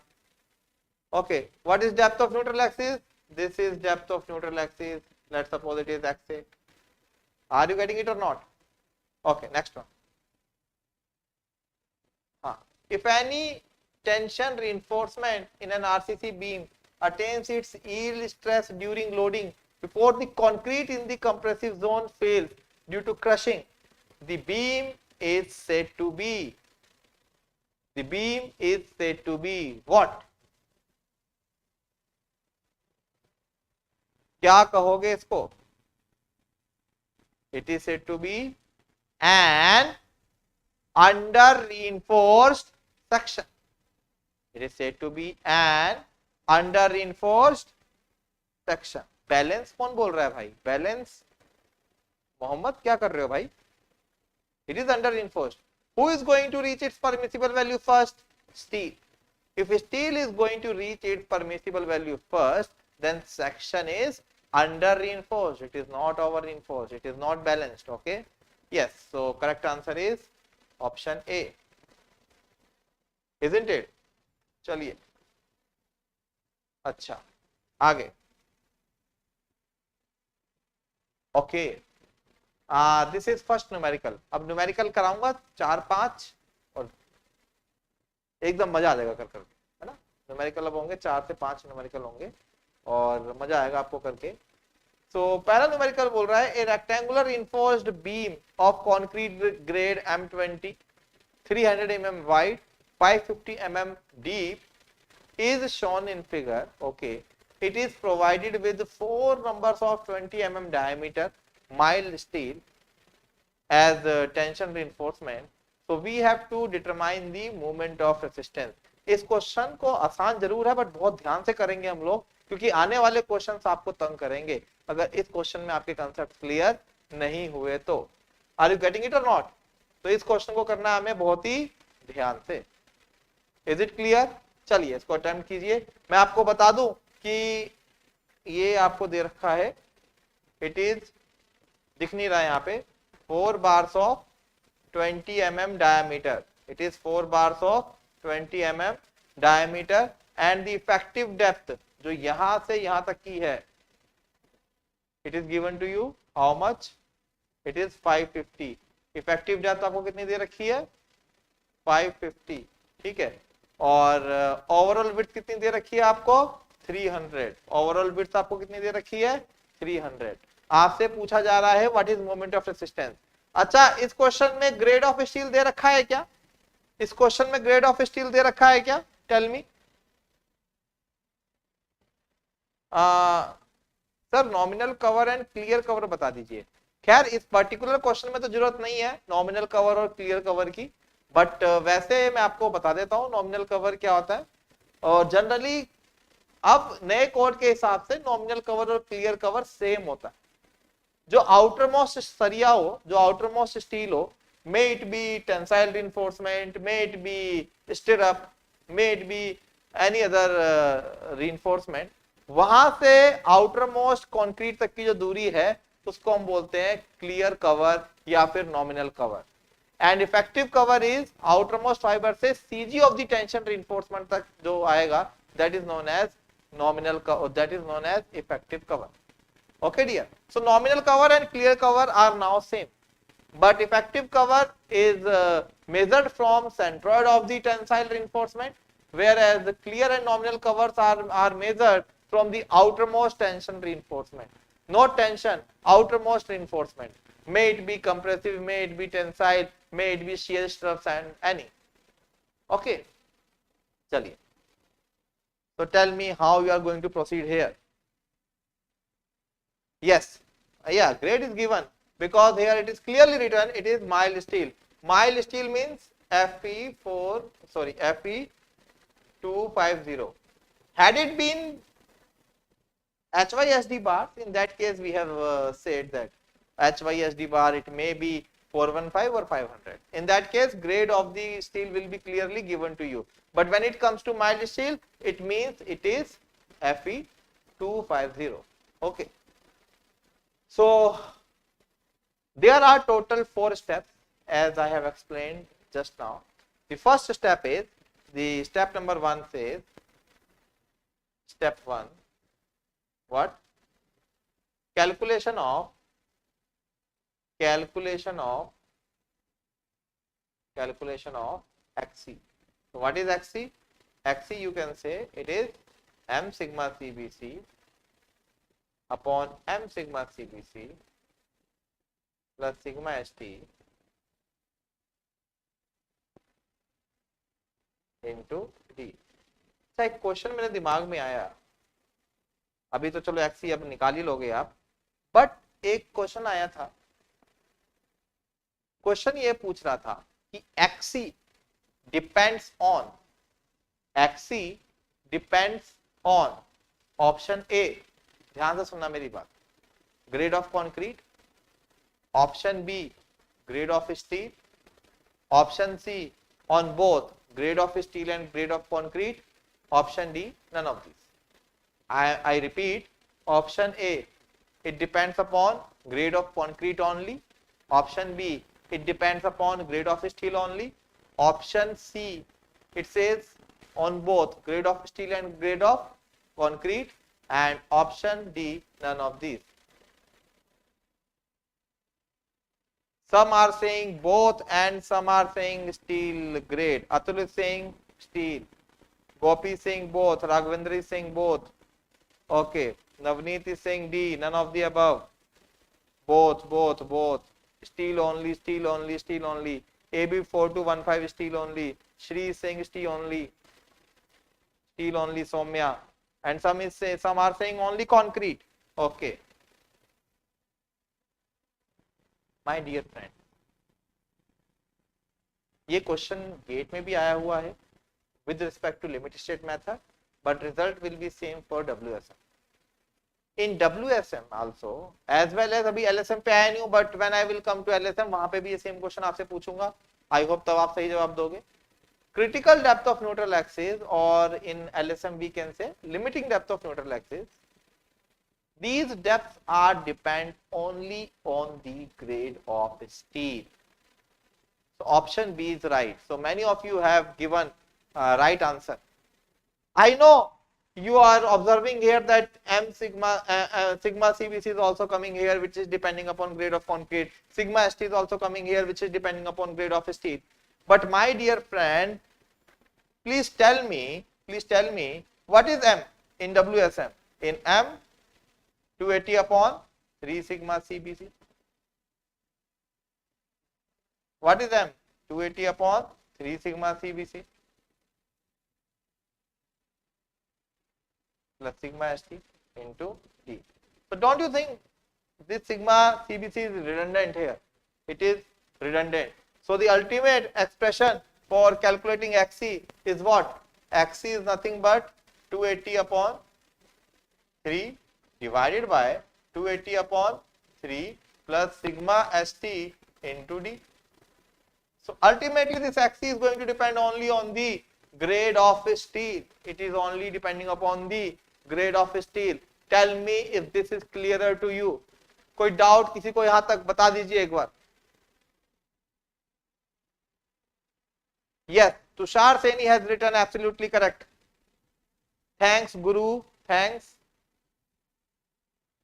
Okay, what is depth of neutral axis? This is depth of neutral axis. Let's suppose it is x8. Are you getting it or not? Okay, next one. If any tension reinforcement in an RCC beam attains its yield stress during loading before the concrete in the compressive zone fails due to crushing, the beam is said to be, the beam is said to be what? क्या कहोगे इसको? It is said to be an under reinforced section. It is said to be an under reinforced section. Balance कौन बोल रहा है भाई? Balance Mohammad क्या कर रहे हो भाई? It is under reinforced. Who is going to reach its permissible value first? Steel. If steel is going to reach its permissible value first, then section is under reinforced. It is not over reinforced. It is not balanced. Okay. Yes. So correct answer is option A. Isn't it? चलिए अच्छा आगे. Okay. This is first numerical. अब numerical कराऊंगा 4-5 और एकदम मजा आ जाएगा कर करके, है ना. न्यूमेरिकल अब होंगे 4 से 5 न्यूमेरिकल होंगे और मजा आएगा आपको करके. सो पहला न्यूमेरिकल बोल रहा है ए rectangular reinforced beam of concrete grade M20 300 mm wide 550 mm deep is shown in figure. Okay, it is provided with 4 numbers of 20 mm diameter mild steel as tension reinforcement. So we have to determine the moment of resistance. इस question को आसान जरूर है but बहुत ध्यान से करेंगे हम लोग क्योंकि आने वाले क्वेश्चंस आपको तंग करेंगे अगर इस क्वेश्चन में आपके कंसेप्ट क्लियर नहीं हुए तो. आर यू गेटिंग इट और नॉट? तो इस क्वेश्चन को करना है हमें बहुत ही ध्यान से. Is it clear? चलिए इसको अटेम्प्ट कीजिए. मैं आपको बता दूं कि ये आपको दे रखा है. इट इज दिख नहीं रहा है यहाँ पे. 4 bars of 20 mm diameter. It is 4 bars of 20 mm diameter and the effective depth जो यहां से यहां तक की है it is given to you how much? It is 550. Effective depth आपको कितनी दे रखी है? 550. ठीक है. और ओवरऑल विड्थ कितनी दे रखी है आपको? 300. ओवरऑल विड्थ आपको कितनी दे रखी है? 300. आपसे पूछा जा रहा है what is moment of resistance. अच्छा इस क्वेश्चन में ग्रेड ऑफ स्टील दे रखा है क्या? इस क्वेश्चन में ग्रेड ऑफ स्टील दे रखा है क्या? Tell me. Sir nominal cover and clear cover बता दीजिए. खैर इस पर्टिकुलर क्वेश्चन में तो जरूरत नहीं है नॉमिनल कवर और क्लियर कवर की बट वैसे मैं आपको बता देता हूं नॉमिनल कवर क्या होता है. और जनरली अब नए कोड के हिसाब से नॉमिनल कवर और क्लियर कवर सेम होता है. जो आउटर मोस्ट सरिया हो, जो आउटर मोस्ट स्टील हो, may it be tensile reinforcement, may it be stirrup, may it be any other reinforcement, वहां से आउटर मोस्ट कंक्रीट तक की जो दूरी है उसको हम बोलते हैं क्लियर कवर या फिर nominal cover. And effective cover is outermost fibre से CG of the tension reinforcement तक जो आएगा that is known as nominal cover, that is known as effective cover. Okay dear, so nominal cover and clear cover are now same but effective cover is measured from centroid of the tensile reinforcement whereas the clear and nominal covers are measured from the outermost tension reinforcement. Not tension, outermost reinforcement, may it be compressive, may it be tensile, may it be shear stress and any. Okay, chaliye. So tell me how you are going to proceed here. Yes, yeah, grade is given because here it is clearly written it is mild steel. Mild steel means Fe250. Had it been HYSD bar, in that case we have said that HYSD bar it may be 415 or 500. In that case grade of the steel will be clearly given to you. But when it comes to mild steel, it means it is Fe250. Okay. So there are total 4 steps as I have explained just now. The first step is the step number 1 says step 1 what? Calculation of XC. So what is XC? XC you can say it is M sigma CBC upon M sigma CBC plus sigma ST into D. अच्छा, एक question मेरे दिमाग में आया, अभी तो चलो XC अब निकाल ही लोगे आप, बट एक क्वेश्चन आया था, क्वेश्चन ये पूछ रहा था कि XC depends on, XC depends on option A, ध्यान से सुनना मेरी बात, grade of concrete, option B grade of steel, option C on both grade of steel and grade of concrete, option D none of these. I repeat, option A, it depends upon grade of concrete only, option B, it depends upon grade of steel only, option C, it says on both grade of steel and grade of concrete, and option D none of these. Some are saying both and some are saying steel grade. Atul is saying steel. Gopi is saying both. Raghavendra is saying both. Okay. Navneet is saying D. None of the above. Both. Steel only, steel only, steel only. AB 4215 steel only. Shri is saying steel only. Steel only, Soumya. And some are saying only concrete. Okay. My dear friend, ये question gate में भी आया हुआ है with respect to limit state method, but result will be same for WSM. In WSM also, as well as अभी LSM पे आया नहीं हूँ, but when I will come to LSM वहां पे भी ये same क्वेश्चन आपसे पूछूंगा. I hope तब आप सही जवाब दोगे. Critical depth of neutral axis, or in LSM we can say limiting depth of neutral axis. These depths are depend only on the grade of steel. So option B is right. So many of you have given right answer. I know you are observing here that M sigma sigma CBC is also coming here, which is depending upon grade of concrete. Sigma ST is also coming here, which is depending upon grade of steel. But my dear friend, please tell me what is M in WSM? In M, 280 upon 3 sigma CBC. What is M? 280 upon 3 sigma CBC plus sigma ST into D. So don't you think this sigma CBC is redundant here? It is redundant. So the ultimate expression for calculating XC is what? XC is nothing but 280 upon 3 divided by 280 upon 3 plus sigma ST into D. So ultimately this XC is going to depend only on the grade of steel. It is only depending upon the grade of steel. Tell me if this is clearer to you. कोई doubt किसी को यहाँ तक बता दीजिए एक बार. Yes, Tushar Saini has written absolutely correct. Thanks Guru, thanks.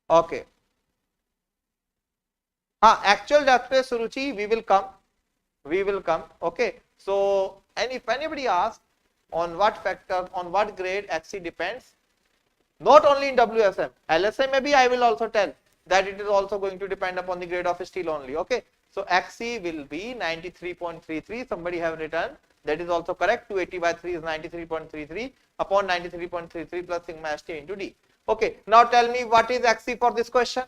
Okay. Actual depth पे Suruchi, we will come. Okay. So, and if anybody asks on what factor, on what grade XC depends, not only in WSM, LSM maybe I will also tell that it is also going to depend upon the grade of steel only. Okay. So XC will be 93.33. Somebody have written, that is also correct. 280 by 3 is 93.33 upon 93.33 plus sigma ST into D. Okay. Now tell me what is XC for this question.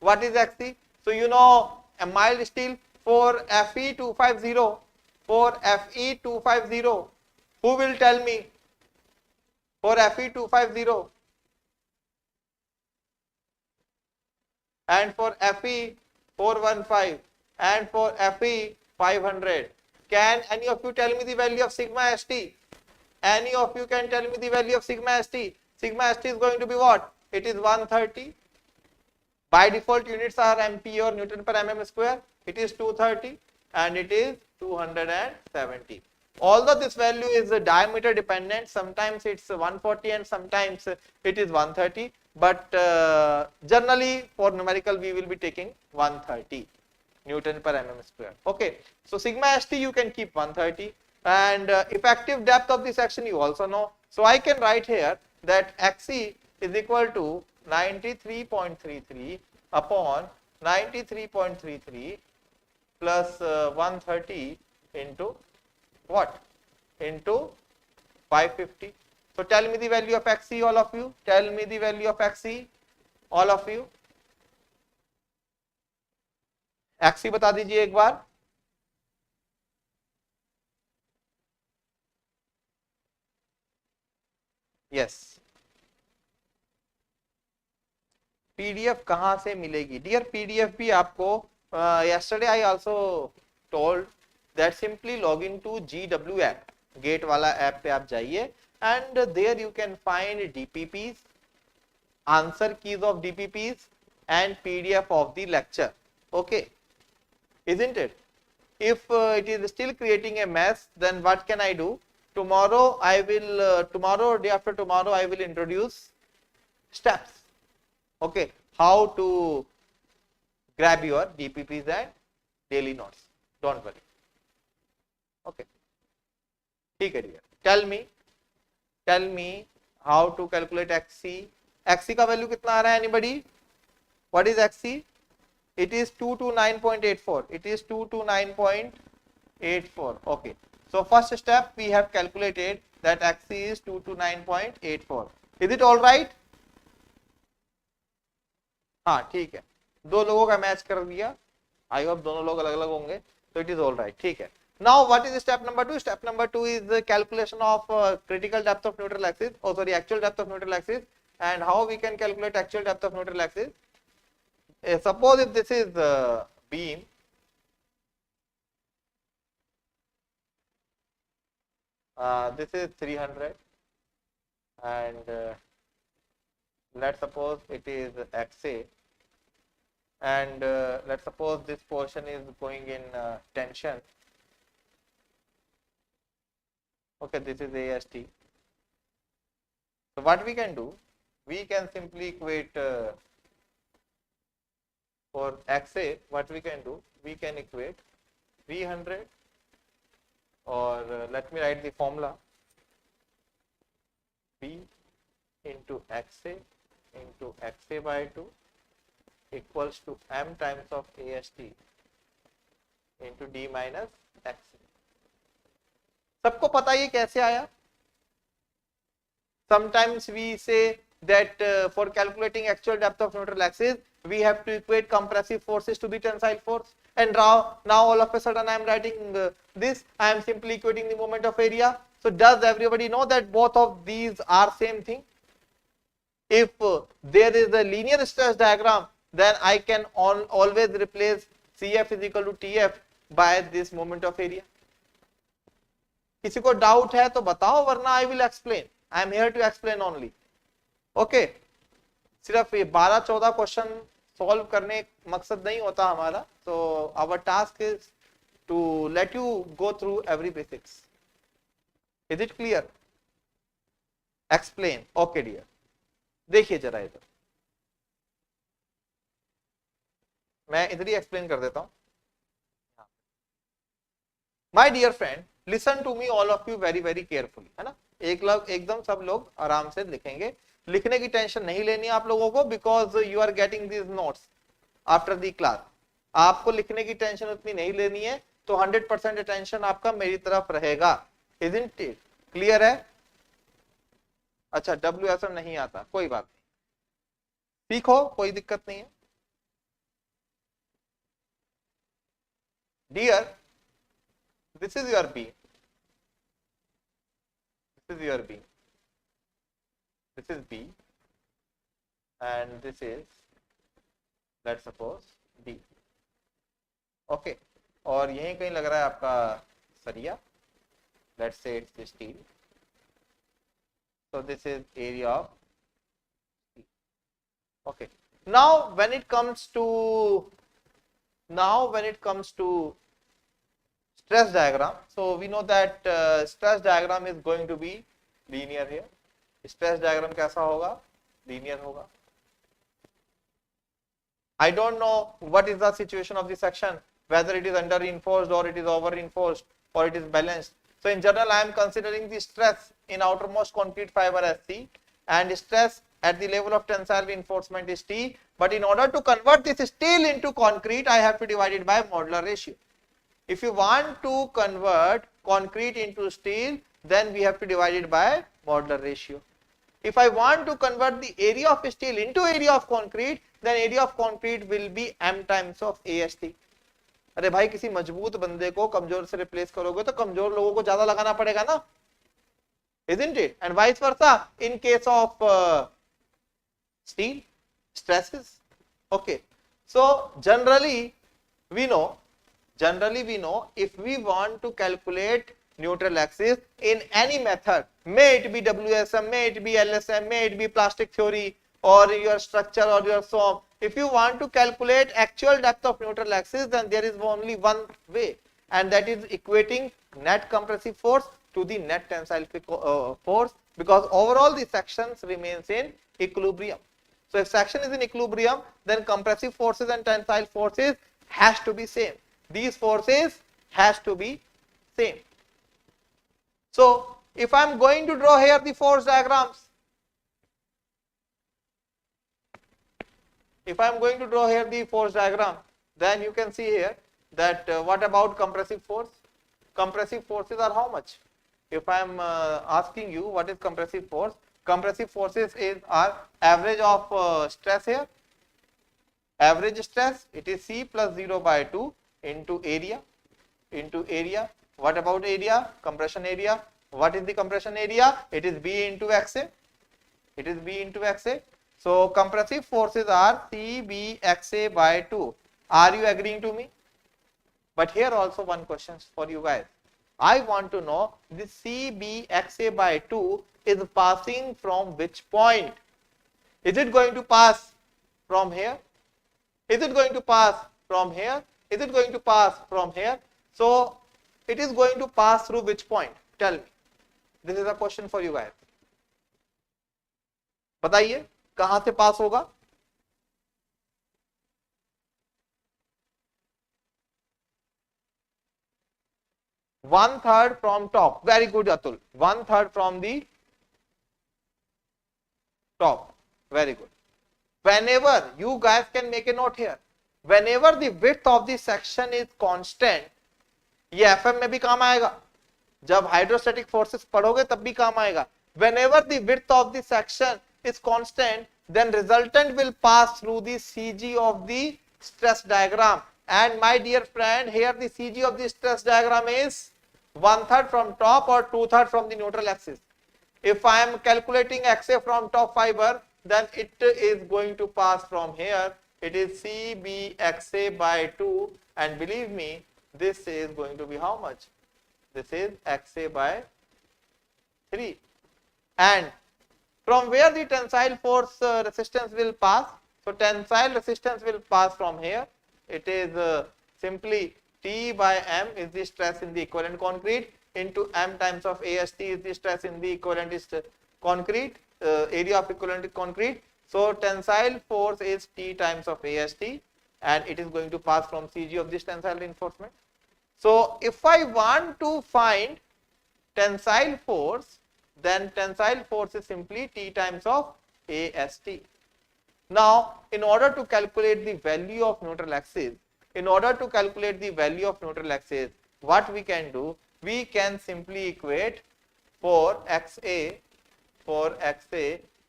What is XC? So you know a mild steel for FE250. For FE250. Who will tell me? For FE250 and for FE415 and for FE500. Can any of you tell me the value of sigma ST? Any of you can tell me the value of sigma ST? Sigma ST is going to be what? It is 130. By default units are MP or Newton per mm square. It is 230 and it is 270. Although this value is diameter dependent, sometimes it's 140 and sometimes it is 130. But generally for numerical we will be taking 130 Newton per mm square. Okay. So sigma ST you can keep 130 and effective depth of the section you also know. So I can write here that XC is equal to 93.33 upon 93.33 plus 130 into what? Into 550. So tell me the value of XC, all of you. Tell me the value of XC, all of you. XC बता दीजिए एक बार. Yes. PDF कहां से मिलेगी? Dear PDF भी आपको yesterday I also told that simply log into GW app, GATE वाला app पे आप जाइए and there you can find DPPs, answer keys of DPPs and PDF of the lecture. Okay, isn't it? If it is still creating a mess, then what can I do? Tomorrow I will, tomorrow or day after tomorrow I will introduce steps. Okay, how to grab your DPPs and daily notes. Don't worry. Okay. ठीक है dear. Tell me how to calculate XC. XC का value कितना आ रहा है? Anybody? What is XC? It is 229.84. It is 229.84. Okay. So first step we have calculated that XC is 229.84. Is it all right? हाँ ठीक है. दो लोगों का मैच कर दिया. I hope दोनों लोग अलग अलग होंगे. So it is all right. ठीक है. Now what is step number 2? Step number 2 is the calculation of critical depth of neutral axis. Oh sorry, actual depth of neutral axis. And how we can calculate actual depth of neutral axis? Suppose if this is beam, this is 300 and let's suppose it is XA and let's suppose this portion is going in tension. Okay, this is AST. So what we can do? We can simply equate for XA, what we can do? We can equate 300 or let me write the formula. B into XA into XA by 2 equals to M times of AST into D minus XA. सबको पता ये कैसे आया? Sometimes we say that for calculating actual depth of neutral axis, we have to equate compressive forces to the tensile force. And now all of a sudden I am writing this. I am simply equating the moment of area. So does everybody know that both of these are same thing? If there is a linear stress diagram, then I can always replace CF is equal to TF by this moment of area. किसी को doubt है तो बताओ, वरना I will explain. I am here to explain only. Okay, सिर्फ ये 12-14 question solve करने मकसद नहीं होता हमारा. So our task is to let you go through every basics. Is it clear? Explain. Okay dear, देखिए जरा इधर, मैं इधर ही एक्सप्लेन कर देता हूं. My dear friend, listen to me all of you very very carefully, है ना. एकदम सब लोग आराम से लिखेंगे. लिखने की टेंशन नहीं लेनी है आप लोगों को, because you are getting these notes after the class. आपको लिखने की टेंशन उतनी नहीं लेनी है, तो 100% अटेंशन आपका मेरी तरफ रहेगा. इजंट इट क्लियर है? अच्छा, WSM नहीं आता, कोई बात नहीं, सीखो, कोई दिक्कत नहीं है. Dear, this is your beam, this is your beam, this is B and this is, let's suppose, D. Okay, और यहीं कहीं लग रहा है आपका सरिया. Let's say it's the steel. So this is area of C. Okay, now when it comes to stress diagram, so we know that stress diagram is going to be linear here. Stress diagram कैसा होगा? Linear होगा. I don't know what is the situation of the section, whether it is under reinforced or it is over reinforced or it is balanced. So in general I am considering the stress in outermost concrete fiber as C and stress at the level of tensile reinforcement is T, but in order to convert this steel into concrete I have to divide it by modular ratio. If you want to convert concrete into steel, then we have to divide it by modular ratio. If I want to convert the area of steel into area of concrete, then area of concrete will be m times of AST. अरे भाई किसी मजबूत बंदे को कमजोर से replace करोगे तो कमजोर लोगों को ज्यादा लगाना पड़ेगा ना, isn't it? And vice versa in case of steel stresses. Okay, so generally we know if we want to calculate neutral axis in any method, may it be WSM, may it be LSM, may it be plastic theory or your structure or your SOM, if you want to calculate actual depth of neutral axis, then there is only one way, and that is equating net compressive force to the net tensile force, because overall the sections remains in equilibrium. So if section is in equilibrium, then compressive forces and tensile forces has to be same. These forces has to be same. So if I am going to draw here the force diagrams, then you can see here that what about compressive force? Compressive forces are how much? If I am asking you what is compressive force, compressive forces are average of stress here. Average stress, it is C plus 0 by 2 into area. What about area? Compression area. What is the compression area? It is B into XA. So compressive forces are CBXA by 2. Are you agreeing to me? But here also one question for you guys. I want to know this CBXA by 2 is passing from which point? Is it going to pass from here? Is it going to pass from here? Is it going to pass from here? So it is going to pass through which point? Tell me. This is a question for you guys. बताइए कहां से पास होगा? One third from top. Very good, Atul. One third from the top. Very good. Whenever you guys can make a note here, whenever the width of the section is constant, ये FM में भी काम आएगा, जब hydrostatic forces पढ़ोगे तब भी काम आएगा. Whenever the width of the section is constant, then resultant will pass through the CG of the stress diagram. And my dear friend, here the CG of the stress diagram is 1/3 from top or 2/3 from the neutral axis. If I am calculating XA from top fiber, then it is going to pass from here. It is CBXA by 2, and believe me, this is going to be how much? This is XA by 3. And from where the tensile force resistance will pass? So tensile resistance will pass from here. It is simply T by M is the stress in the equivalent concrete into M times of AST is the stress in the equivalent concrete, area of equivalent concrete. So tensile force is T times of AST, and it is going to pass from CG of this tensile reinforcement. So if I want to find tensile force, then tensile force is simply T times of AST. Now, in order to calculate the value of neutral axis, what we can do? We can simply equate for XA,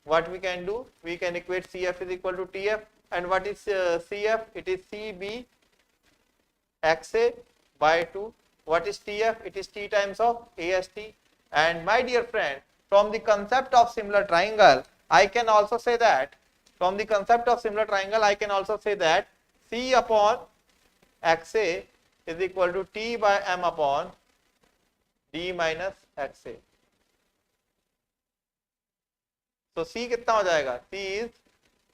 what we can do? We can equate CF is equal to TF, and what is CF? It is CB XA by 2. What is TF? It is T times of AST. And my dear friend, from the concept of similar triangle, I can also say that C upon XA is equal to T by M upon D minus XA. So C कितना हो जाएगा? C is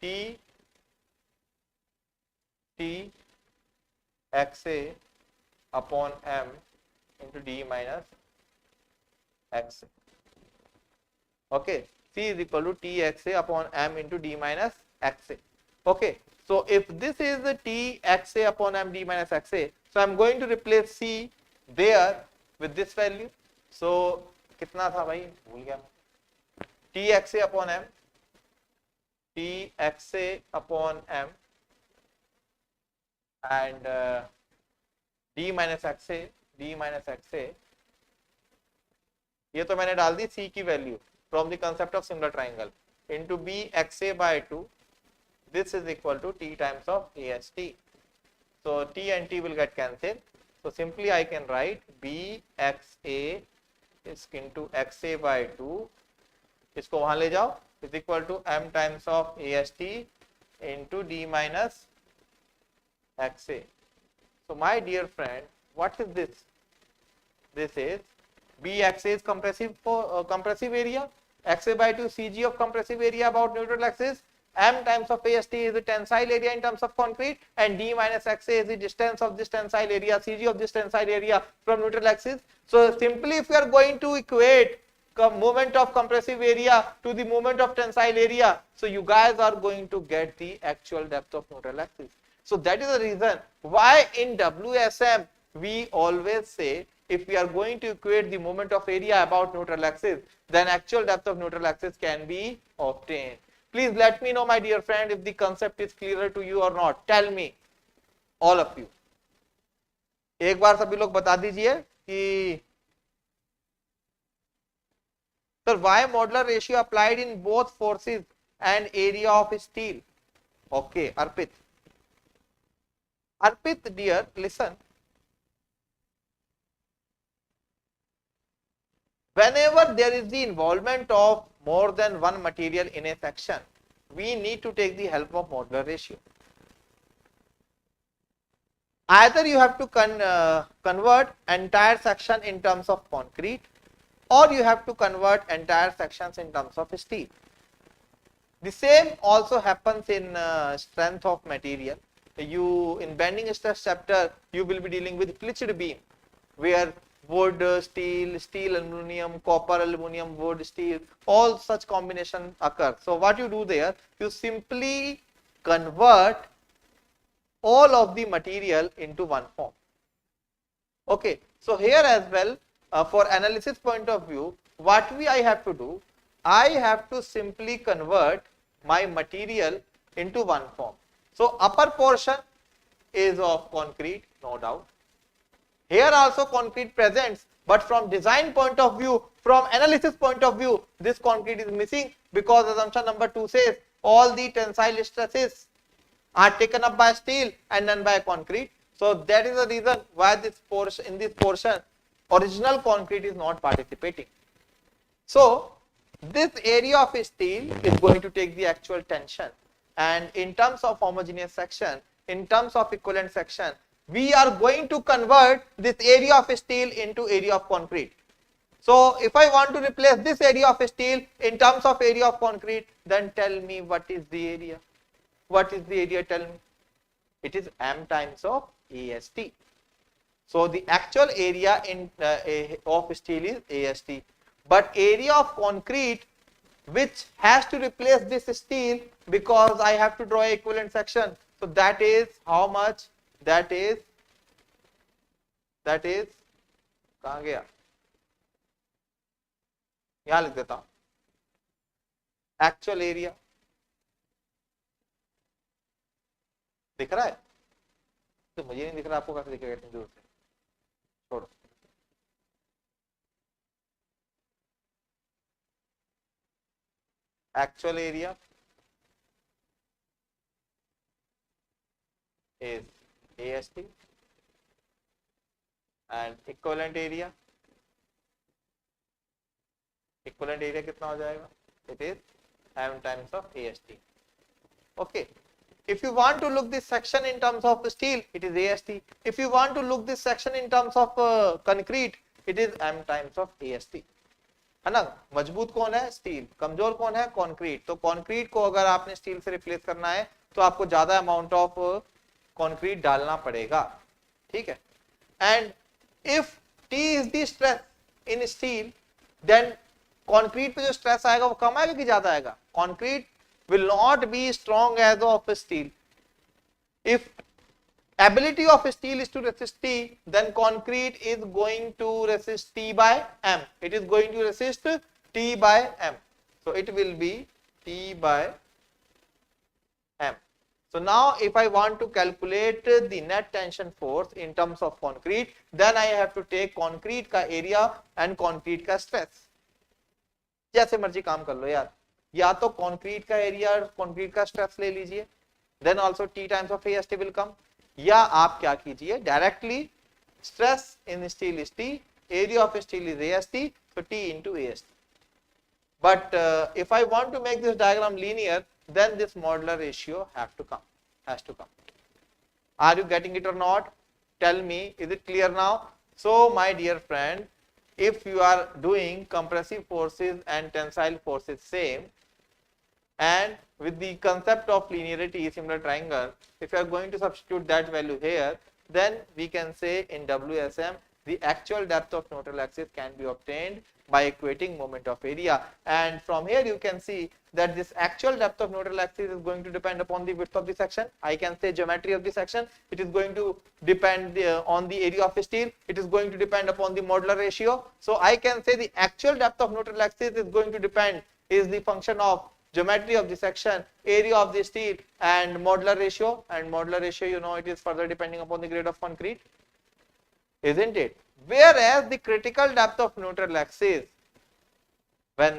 T XA upon M into D minus XA. Okay, C is equal to T XA upon M into D minus XA. Okay, so if this is the T XA upon M D minus XA, so I am going to replace C there with this value. So कितना था भाई, भूल गया. T XA upon M, T XA upon M, and D minus XA ये तो मैंने डाल दी C की value from the concept of similar triangle into BXA/2. This is equal to T times of AST. So T and T will get cancelled. So simply I can write BXA is into XA/2. इसको वहां ले जाओ is equal to M times of AST into D minus XA. So my dear friend, what is this? This is BXA is compressive area, XA/2 CG of compressive area about neutral axis, M times of AST is the tensile area in terms of concrete, and D minus XA is the distance of this tensile area, CG of this tensile area from neutral axis. So simply if we are going to equate moment of compressive area to the moment of tensile area, so you guys are going to get the actual depth of neutral axis. So that is the reason why in WSM we always say if we are going to equate the moment of area about neutral axis, then actual depth of neutral axis can be obtained. Please let me know, my dear friend, if the concept is clearer to you or not. Tell me, all of you. एक बार सभी लोग बता दीजिए कि sir, why modular ratio applied in both forces and area of steel? Okay, Arpit. Arpit, dear, listen. Whenever there is the involvement of more than one material in a section, we need to take the help of modular ratio. Either you have to convert entire section in terms of concrete, or you have to convert entire sections in terms of steel. The same also happens in strength of material. In bending stress chapter, you will be dealing with flitched beam, where wood, steel, aluminum, copper, aluminum, wood, steel, all such combination occur. So what you do there, you simply convert all of the material into one form. Okay, so here as well, for analysis point of view, what I have to do, I have to simply convert my material into one form. So upper portion is of concrete, no doubt. Here also concrete presents, but from design point of view, from analysis point of view, this concrete is missing because assumption number 2 says all the tensile stresses are taken up by steel and none by concrete. So that is the reason why this portion, in this portion, original concrete is not participating. So this area of steel is going to take the actual tension, and in terms of homogeneous section, in terms of equivalent section, we are going to convert this area of steel into area of concrete. So if I want to replace this area of steel in terms of area of concrete, then tell me what is the area? What is the area? Tell me. It is M times of AST. So the actual area in of steel is AST, but area of concrete which has to replace this steel, because I have to draw an equivalent section. So that is how much? That is कहाँ गया? यहाँ लिख देता हूँ. Actual area दिख रहा है? तो मुझे नहीं दिख रहा, आपको कैसे दिखेगा इतनी दूर से? छोड़ो. Actual area is AST and equivalent area कितना हो जाएगा? It is M times of AST. Okay. If you want to look this section in terms of steel, it is AST. If you want to look this section in terms of concrete, it is M times of AST. है ना? मजबूत कौन है? Steel. कमजोर कौन है? Concrete. तो concrete को अगर आपने स्टील से रिप्लेस करना है तो आपको ज्यादा अमाउंट ऑफ कंक्रीट डालना पड़ेगा. ठीक है. And if T is the stress in steel, then concrete पे जो स्ट्रेस आएगा वो कम आएगा कि ज्यादा आएगा? Concrete will not be strong as of steel. If ability of steel is to resist T, then concrete is going to resist T by M. It is going to resist T by M. So it will be T by M. So now if I want to calculate the net tension force in terms of concrete, then I have to take concrete का area and concrete का stress. जैसे मर्जी काम कर लो यार, या तो concrete का area और concrete का stress ले लीजिए, then also T times of AST will come, या आप क्या कीजिए directly stress in steel is T, area of steel is AST, so T into AST. But if I want to make this diagram linear, then this modular ratio has to come. Are you getting it or not? Tell me, is it clear now? So my dear friend, if you are doing compressive forces and tensile forces same, and with the concept of linearity similar triangle, if you are going to substitute that value here, then we can say in WSM the actual depth of neutral axis can be obtained by equating moment of area, and from here you can see that this actual depth of neutral axis is going to depend upon the width of the section. I can say geometry of the section, it is going to depend on the area of steel, it is going to depend upon the modular ratio. So I can say the actual depth of neutral axis is going to depend, is the function of geometry of the section, area of the steel, and modular ratio. And modular ratio, you know, it is further depending upon the grade of concrete, isn't it? Whereas the critical depth of neutral axis, when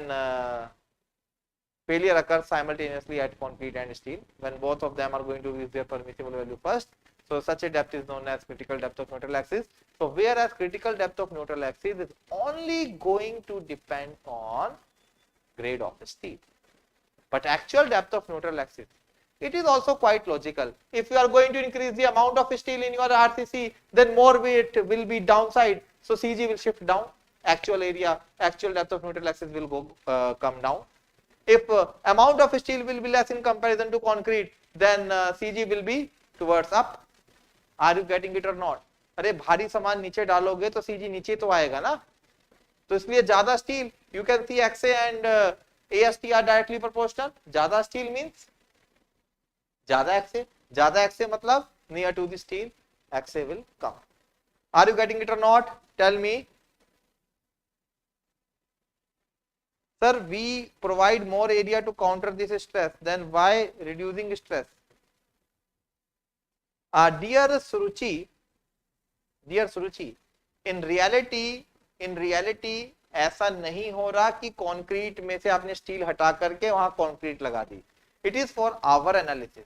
failure occurs simultaneously at concrete and steel, when both of them are going to reach their permissible value first, so such a depth is known as critical depth of neutral axis. So whereas critical depth of neutral axis is only going to depend on grade of steel, but actual depth of neutral axis, it is also quite logical. If you are going to increase the amount of steel in your RCC, then more weight will be downside, so CG will shift down, actual area, actual depth of neutral axis will go come down. If amount of steel will be less in comparison to concrete, then CG will be towards up. Are you getting it or not? अरे भारी सामान नीचे डालोगे तो CG नीचे तो आएगा ना, तो इसलिए ज्यादा steel, you can see XA and AST are directly proportional. ज्यादा स्टील means ज्यादा XA मतलब near to the steel, XA will come. Are you getting it or not? Tell me. Sir, we provide more area to counter this stress, then why reducing stress? Dear Suruchi, in reality ऐसा नहीं हो रहा कि concrete में से आपने steel हटा करके वहां कंक्रीट लगा दी. It is for our analysis.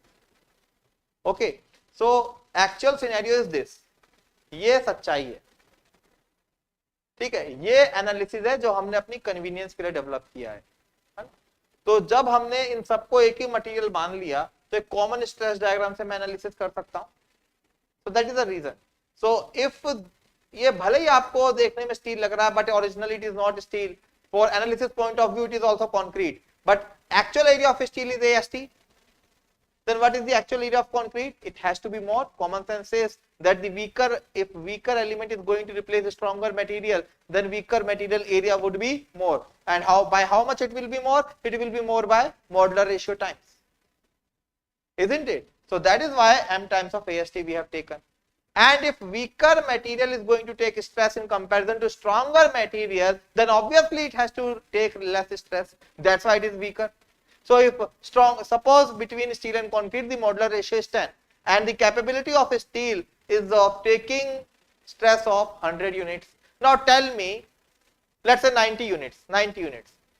Okay, so actual scenario is this. ये सच्चाई है, ठीक है, ये एनालिसिस है जो हमने अपनी कन्वीनियंस के लिए डेवलप किया है. तो जब हमने इन सबको एक ही मटेरियल मान लिया तो एक कॉमन स्ट्रेस डायग्राम से मैं एनालिसिस कर सकता हूं. So that is the reason. So if ये भले ही आपको देखने में स्टील लग रहा है, but originally it is not steel. For analysis point of view it is also concrete, but actual area of steel is AST. Then what is the actual area of concrete? It has to be more. Common sense says that the if weaker element is going to replace a stronger material, then weaker material area would be more. And by how much it will be more? It will be more by modular ratio times, isn't it? So that is why M times of AST we have taken. And if weaker material is going to take stress in comparison to stronger material, then obviously it has to take less stress. That's why it is weaker. So if suppose between steel and concrete the modular ratio is 10, and the capability of steel is of taking stress of 100 units. Now tell me, let's say 90 units.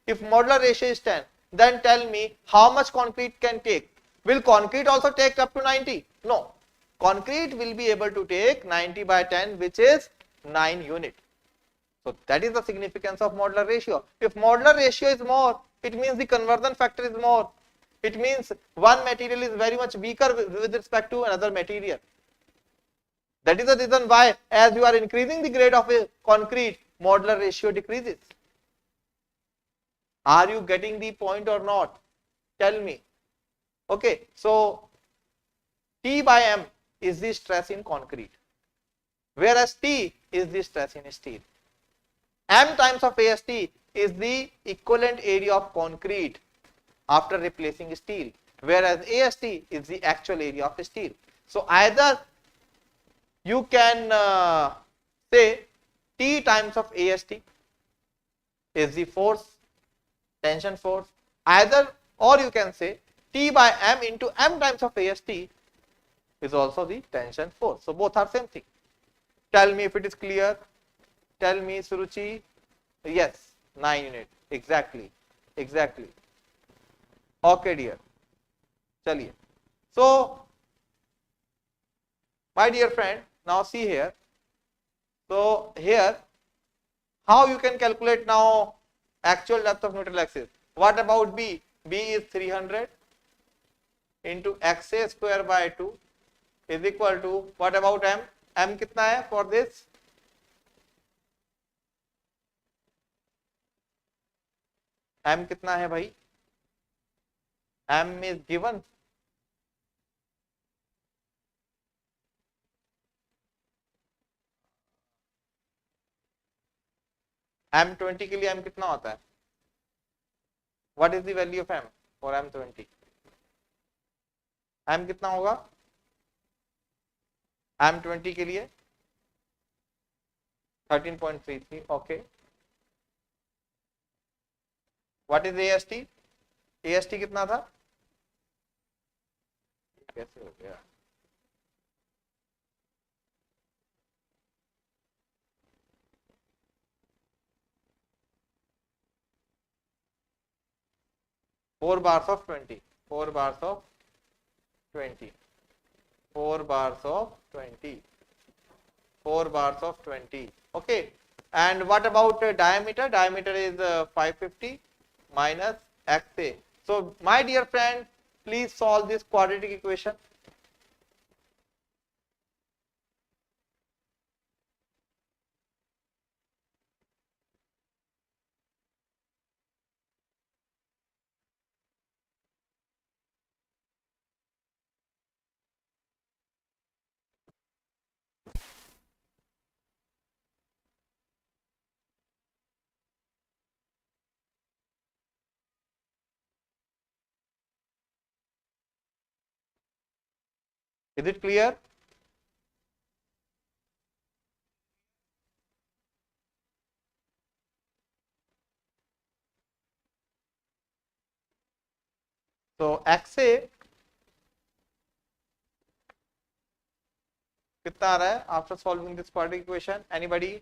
If modular ratio is 10, then tell me how much concrete can take. Will concrete also take up to 90? No. Concrete will be able to take 90 by 10, which is 9 units. So that is the significance of modular ratio. If modular ratio is more, it means the conversion factor is more. It means one material is very much weaker with respect to another material. That is the reason why, as you are increasing the grade of a concrete, modular ratio decreases. Are you getting the point or not? Tell me. Okay, so T by M is the stress in concrete, whereas T is the stress in steel. M times of AST is the equivalent area of concrete after replacing steel, whereas AST is the actual area of steel. So either you can say T times of AST is the force, tension force, either, or you can say T by M into M times of AST is also the tension force. So both are same thing. Tell me if it is clear. Tell me, Suruchi. Yes, 9 unit. Exactly. Exactly. Okay, dear. Chaliye. So, my dear friend, now see here. So, here, how you can calculate now actual depth of neutral axis? What about B? B is 300 into XA square by 2 is equal to, what about M? M kitna hai for this? M kitna hai bhai? M is given. M20 के लिए M कितना होता है? What is the value of M for M20? M कितना होगा? M20 के लिए 13.33. Okay. What is AST? AST कितना था? कैसे हो गया? Four bars of 20. 4 bars of 20. 4 bars of 20. 4 bars of 20. Okay. And what about diameter? Diameter is 550 minus XA. So, my dear friend, please solve this quadratic equation. Is it clear? So, XA कितना आ रहा है after solving this quadratic equation? Anybody?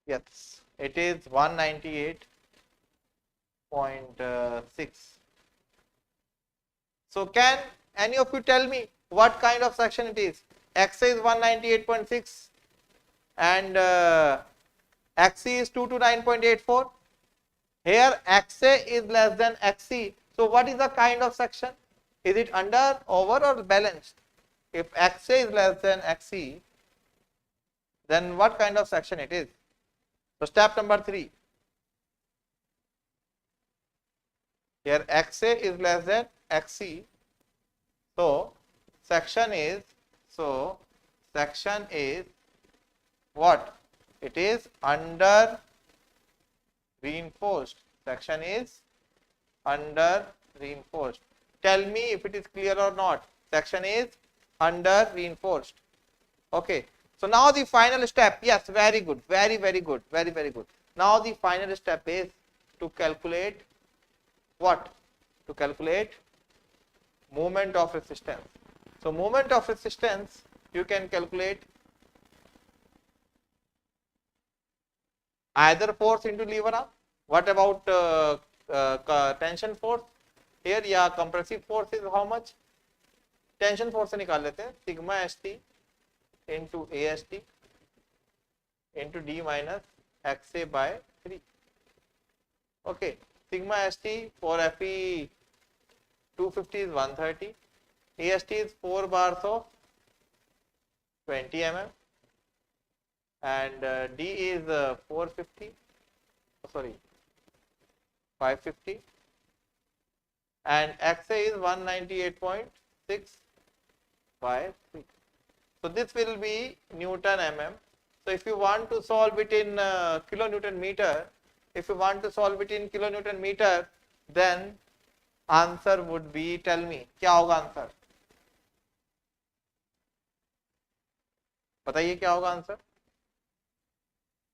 Yes, it is 198.6. So, can any of you tell me what kind of section it is? XA is 198.6 and XC is 229.84. Here XA is less than XC. So, what is the kind of section? Is it under, over or balanced? If XA is less than XC, then what kind of section it is? So, step number 3. Here XA is less than XC. So, section is what? It is under reinforced. Section is under reinforced. Tell me if it is clear or not. Section is under reinforced. Okay. So now the final step. Yes, very good. Very, very good. Very, very good. Now the final step is to calculate what? To calculate moment of resistance. So moment of resistance you can calculate either force into lever arm. What about tension force? Here, yeah, compressive force is how much? Tension force से निकाल लेते हैं sigma st into ast into d minus xa by 3. Okay, sigma st for fe 250 is 130. AST is 4 bars of 20 mm and D is 450, sorry 550 and XA is 198.6 by 3. So this will be Newton mm. So if you want to solve it in kilonewton meter, then answer would be, tell me क्या होगा answer, बताइए क्या होगा answer.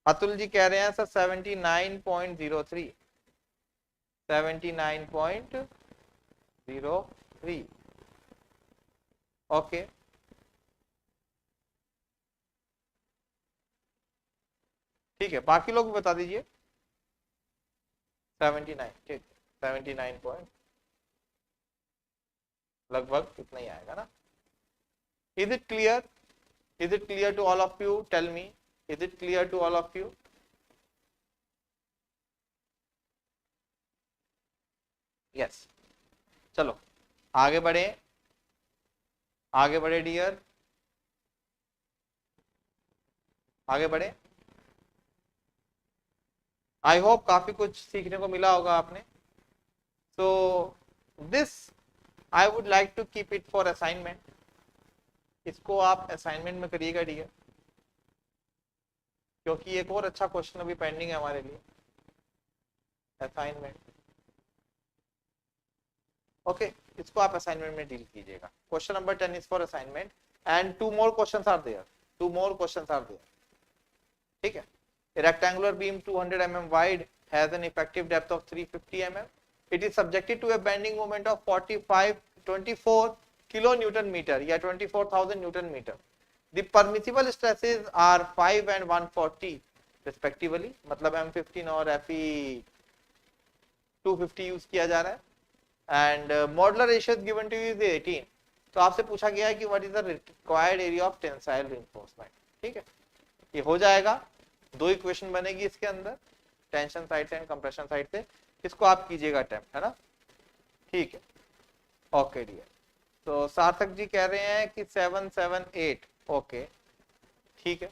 Atul ji कह रहे हैं sir 79.03, 79.03, okay. ठीक है, बाकी लोग भी बता दीजिए। 79, ठीक, 79 पॉइंट, लगभग इतना ही आएगा ना। Is it clear, is it clear to all of you, tell me, is it clear to all of you. Yes, चलो आगे बढ़े, आगे बढ़े डियर, आगे बढ़े। आई होप काफी कुछ सीखने को मिला होगा आपने। So this I would like to keep it for assignment, इसको आप असाइनमेंट में करिएगा डियर, क्योंकि एक और अच्छा क्वेश्चन अभी पेंडिंग है हमारे लिए, असाइनमेंट। ओके, इसको आप असाइनमेंट में डील कीजिएगा। Question number 10 is for assignment and 2 more questions are there, 2 more questions are there, ठीक है। A rectangular beam 200 mm wide has an effective depth of 350 mm. It is subjected to a bending moment of 24 kilonewton meter या 24,000 Newton meter. The permissible stresses are 5 and 140 respectively, मतलब M15 और FE 250 use किया जा रहा है, and modular ratio is given to you is 18. तो आपसे पूछा गया है कि what is the required area of tensile reinforcement, ठीक है। ये हो जाएगा, 2 इक्वेशन बनेगी इसके अंदर, टेंशन साइड से एंड कंप्रेशन साइड से, इसको आप कीजिएगा अटेम्प्ट, है ना, ठीक है। ओके डियर, तो सार्थक जी कह रहे हैं कि 778, ओके ठीक है,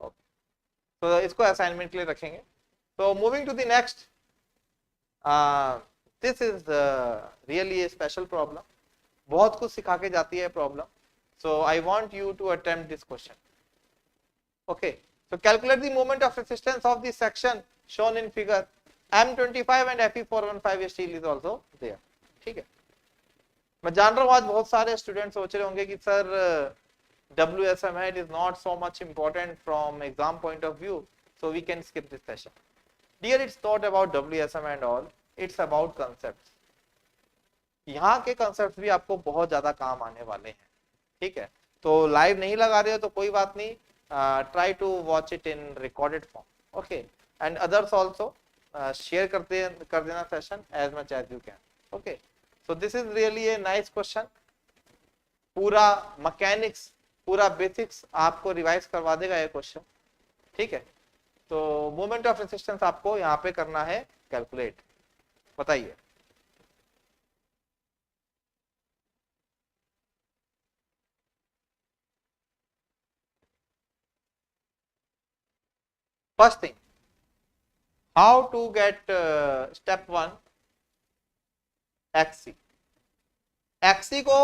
ओके, तो इसको असाइनमेंट के लिए रखेंगे। तो moving to the next, this is really a special problem, बहुत कुछ सिखा के जाती है problem. So I want you to attempt this question. Okay, so calculate the moment of resistance of the section shown in figure. M25 and Fe415 steel is also there, ठीक है। मैं जान रहा हूँ आज बहुत सारे स्टूडेंट सोच रहे होंगे कि सर WSM है, it is not so much important from exam point of view, so we can skip this session. Dear, it's not about WSM and all, it's about concepts. यहाँ के concepts भी आपको बहुत ज्यादा काम आने वाले हैं, ठीक है। तो लाइव नहीं लगा रहे हो तो कोई बात नहीं, try to watch it in recorded form, okay, and others also share कर देना session as much as you can, okay. So this is really a nice question, पूरा mechanics, पूरा basics आपको रिवाइज करवा देगा ये क्वेश्चन, ठीक है। तो मोमेंट ऑफ रेसिस्टेंस आपको यहाँ पे करना है कैलकुलेट, बताइए। First thing, how to get step 1 XC। XC को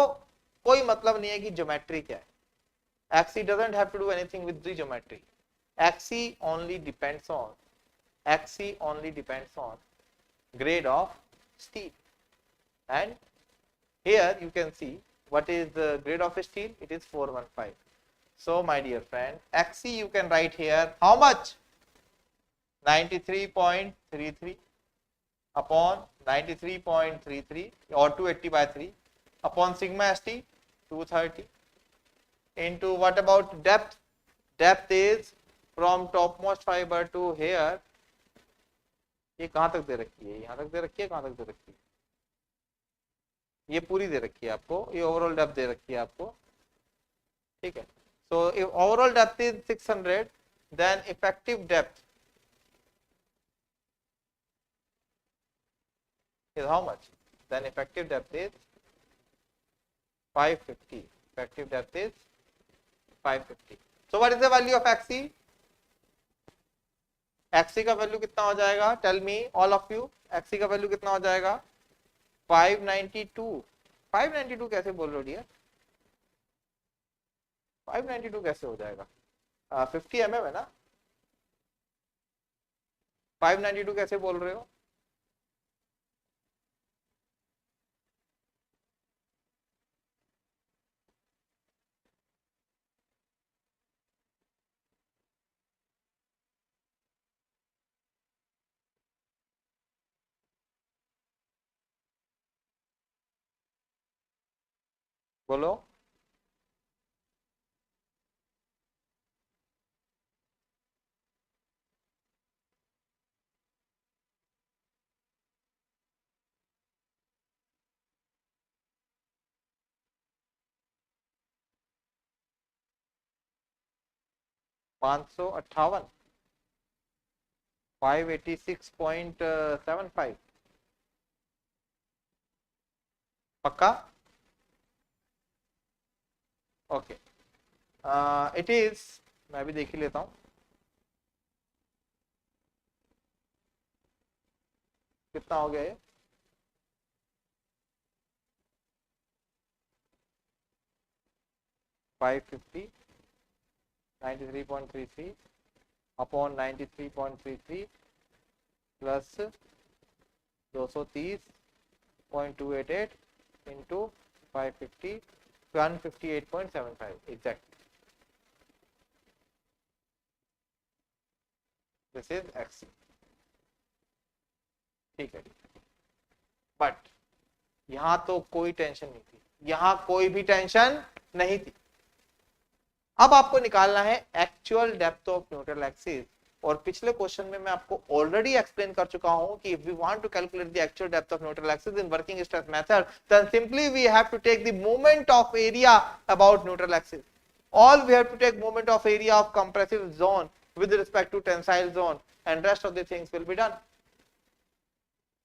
कोई मतलब नहीं है कि ज्योमेट्री क्या है, XC doesn't have to do anything with the geometry. XC only depends on grade of steel, and here you can see what is the grade of steel, it is 415. So my dear friend, XC you can write here how much, 93.33 upon 93.33 or 280 by 3 upon sigma st 230 into what about depth, depth is from topmost fiber to here, ये कहां तक दे रखी है, यहां तक दे रखी है, कहां तक दे रखी है, ये पूरी दे रखी है आपको, ये ओवरऑल डेप्थ दे रखी है आपको, ठीक है। So if overall depth is 600, then effective depth is how much, then effective depth is 550, effective depth is 550. So what is the value of XC? XC का वैल्यू कितना हो जाएगा, tell me all of you, XC का value कितना हो जाएगा, 592। 592 कैसे बोल रहे हो डियर, 592 कैसे हो जाएगा? 50 mm है ना, 592 कैसे बोल रहे हो? बोलो। पाँच सौ अट्ठावन, 586.75 पक्का? ओके, इट इज, मैं भी देख ही लेता हूँ कितना हो गया ये। 550, 93.33 upon 93.33 plus 230.288 into 550, 158.75 exact. This is x, ठीक है। बट यहां तो कोई टेंशन नहीं थी, यहां कोई भी टेंशन नहीं थी। अब आपको निकालना है actual depth of neutral axis, और पिछले क्वेश्चन में मैं आपको ऑलरेडी एक्सप्लेन कर चुका हूं कि if we want to calculate the actual depth of neutral axis in working stress method, then simply we have to take the moment of area about neutral axis. All we have to take moment of area of compressive zone with respect to tensile zone, and rest of the things will be done.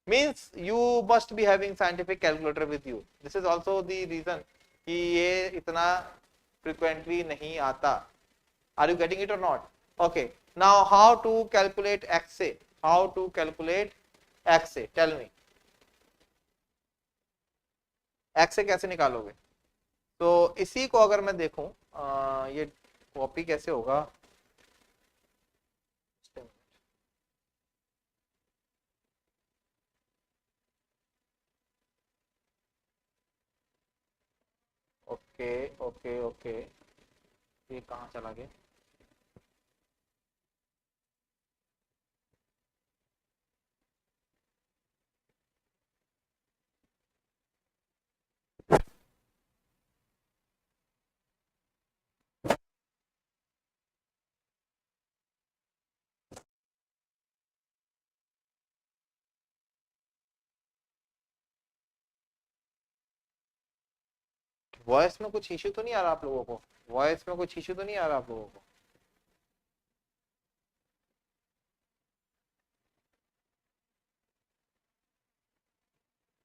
Means you must be having scientific calculator with you. This is also the reason कि ये इतना frequently नहीं आता. Are you getting it or not? Okay. Now how to calculate XA? How to calculate XA? Tell me. XA कैसे निकालोगे? तो इसी को अगर मैं देखूं, ये कॉपी कैसे होगा? ओके ओके ओके, ये कहाँ चला गया? वॉइस में कुछ इश्यू तो नहीं आ रहा आप लोगों को? वॉइस में कुछ इश्यू तो नहीं आ रहा आप लोगों को?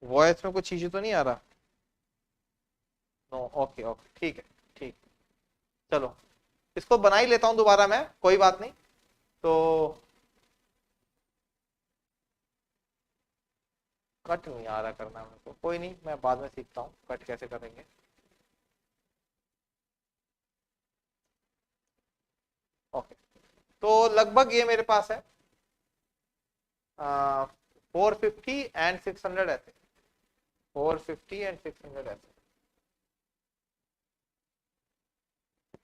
वॉइस में कुछ इश्यू तो नहीं आ रहा? नो, ओके ओके, ठीक है, ठीक। चलो इसको बना ही लेता हूं दोबारा मैं, कोई बात नहीं। तो कट नहीं आ रहा करना मेरे को, कोई नहीं, मैं बाद में सीखता हूँ कट कैसे करेंगे। ओके, तो लगभग ये मेरे पास है 450 एंड 600 ऐसे, 450 एंड 600 ऐसे,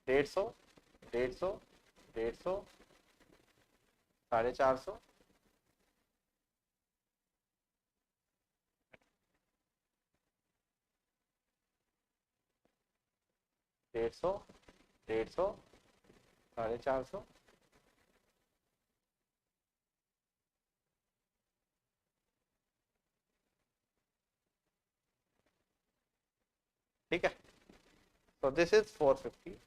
150, 150, 150, 450, 150, 150, 450, ठीक है। So this is 450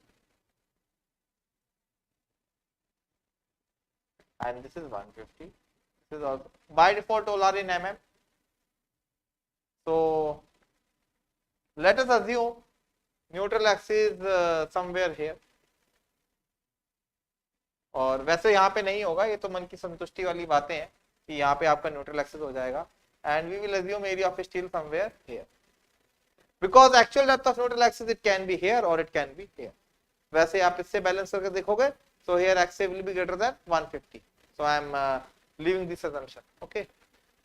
and this is 150. This is also by default all are in mm. So let us assume neutral axis somewhere here. और वैसे यहाँ पे नहीं होगा, ये तो मन की संतुष्टि वाली बातें हैं कि यहाँ पे आपका न्यूट्रल एक्सिस हो जाएगा, and we will assume area of steel somewhere here. Because actual depth of neutral axis it can be here or it can be here. वैसे आप इससे बैलेंस करके देखोगे, so here XA will be greater than 150. So I am leaving this assumption. Okay.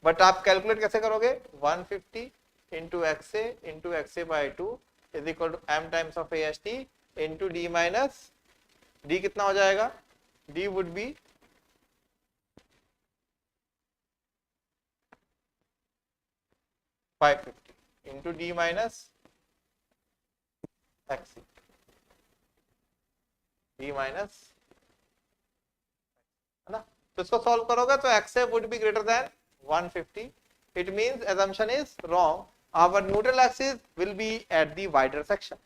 But आप calculate कैसे करोगे? 150 into XA by 2 is equal to m times of AST into D minus D कितना हो जाएगा? D would be (550) into D minus XC. D minus, है ना? तो इसको सॉल्व करोगे तो XA would be greater than 150. It means assumption is wrong. Our neutral axis will be at the wider section.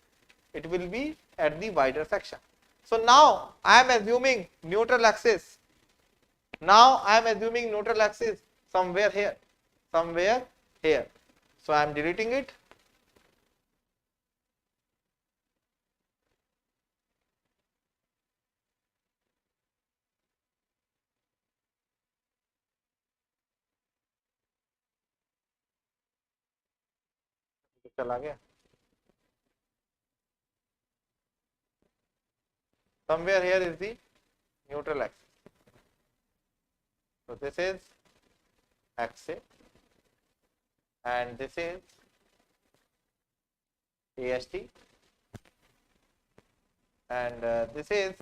It will be at the wider section. So now I am assuming neutral axis. Now I am assuming neutral axis somewhere here. Somewhere here. So I am deleting it. चला गया. Somewhere here is the neutral axis. So this is XA and this is AST and this is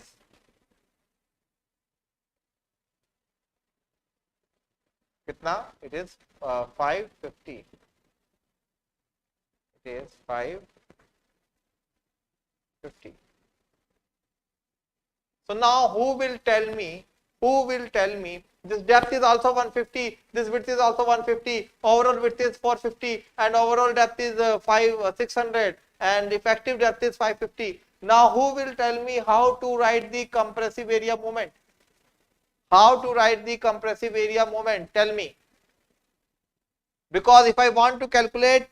kitna? It is 550. It is 550. So now who will tell me this depth is also 150, this width is also 150, overall width is 450 and overall depth is 600 and effective depth is 550. Now who will tell me how to write the compressive area moment? How to write the compressive area moment? Tell me. Because if I want to calculate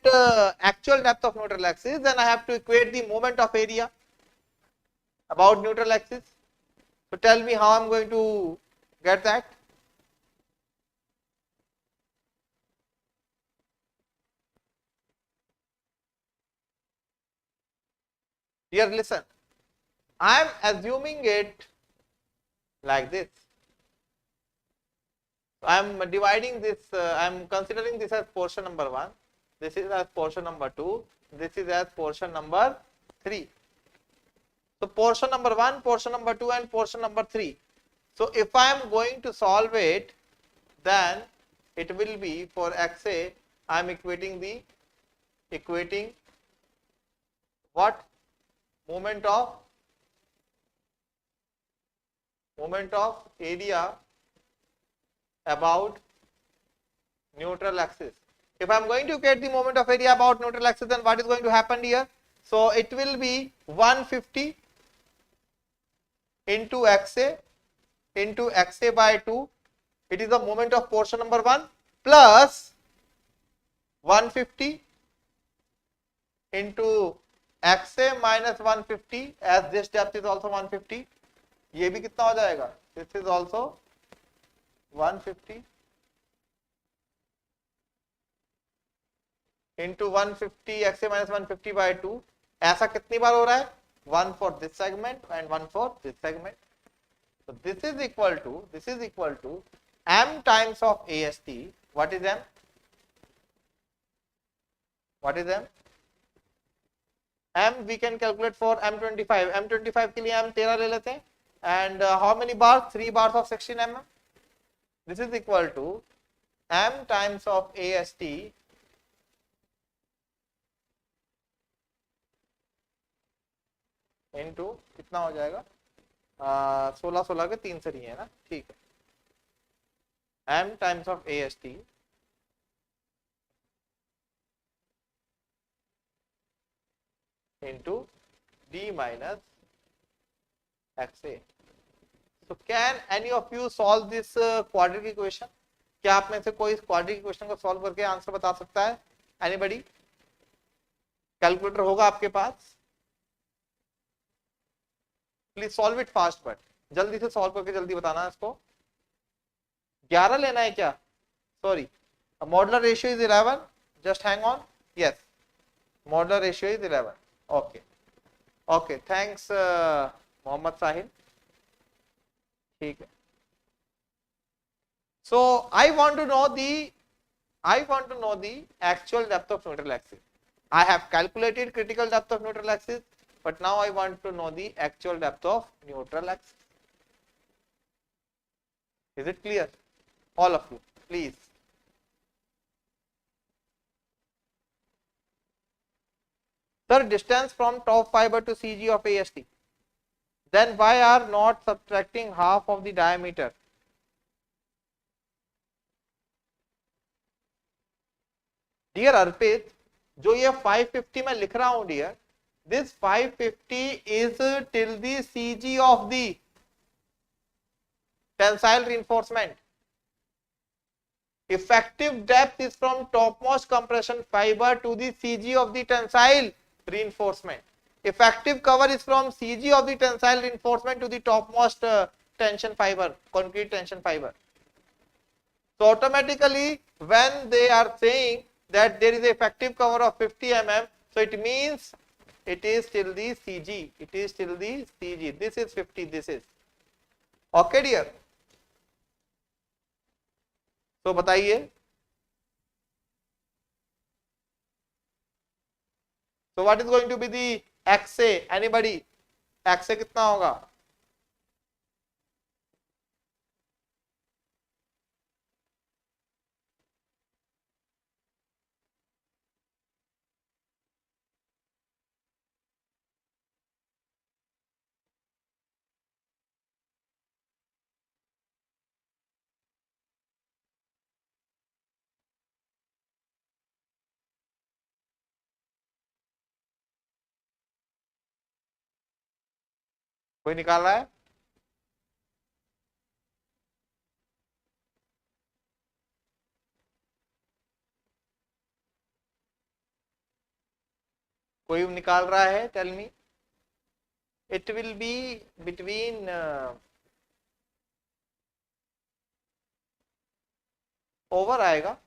actual depth of neutral axis, then I have to equate the moment of area about neutral axis. So tell me how I am going to get that. Here listen, I am assuming it like this. I am dividing this, I am considering this as portion number 1, this is as portion number 2, this is as portion number 3. So portion number 1, portion number 2 and portion number 3. So if I am going to solve it, then it will be for XA, I am equating what? Moment of area about neutral axis. If I am going to get the moment of area about neutral axis, then what is going to happen here? So it will be 150 into XA by 2. It is the moment of portion number 1 plus 150 into XA minus 150 as this depth is also 150. ये भी कितना हो जाएगा? This is also 150 into 150 XA minus 150 by 2. ऐसा कितनी बार हो रहा है? 1 for this segment and 1 for this segment. So this is equal to m times of AST. What is m? What is m? M we can calculate for M25. M25 के लिए हम 13 ले लेते हैं. And how many bars? 3 bars of 16 mm. This is equal to m times of AST into कितना हो जाएगा? 16 के 3 से नहीं है ना, ठीक है. m times of AST into D minus XA. So can any of you solve this quadratic equation? क्या आप में से कोई इस quadratic equation को solve करके आंसर बता सकता है? Anybody? कैलकुलेटर होगा आपके पास? Please solve it fast, but जल्दी से solve करके जल्दी बताना है इसको. 11 लेना है क्या? Sorry, modular ratio is 11. Just hang on. Yes, modular ratio is 11. Okay. Okay, thanks Mohammad Sahil. ठीक है. So I want to know the actual depth of neutral axis. I have calculated critical depth of neutral axis, but now I want to know the actual depth of neutral axis. Is it clear? All of you, please. Sir, distance from top fiber to CG of AST. Then why are not subtracting half of the diameter? Dear Arpit, जो ये 550 मैं लिख रहा हूं dear, this 550 is till the CG of the tensile reinforcement. Effective depth is from topmost compression fiber to the CG of the tensile reinforcement. Effective cover is from CG of the tensile reinforcement to the topmost tension fiber, concrete tension fiber. So automatically when they are saying that there is effective cover of 50 mm, so it means it is till the CG. It is till the CG. This is 50. This is okay, dear. So बताइए. So what is going to be the XA? Anybody? XA कितना होगा? कोई निकाल रहा है? कोई निकाल रहा है? Tell me. It will be between over आएगा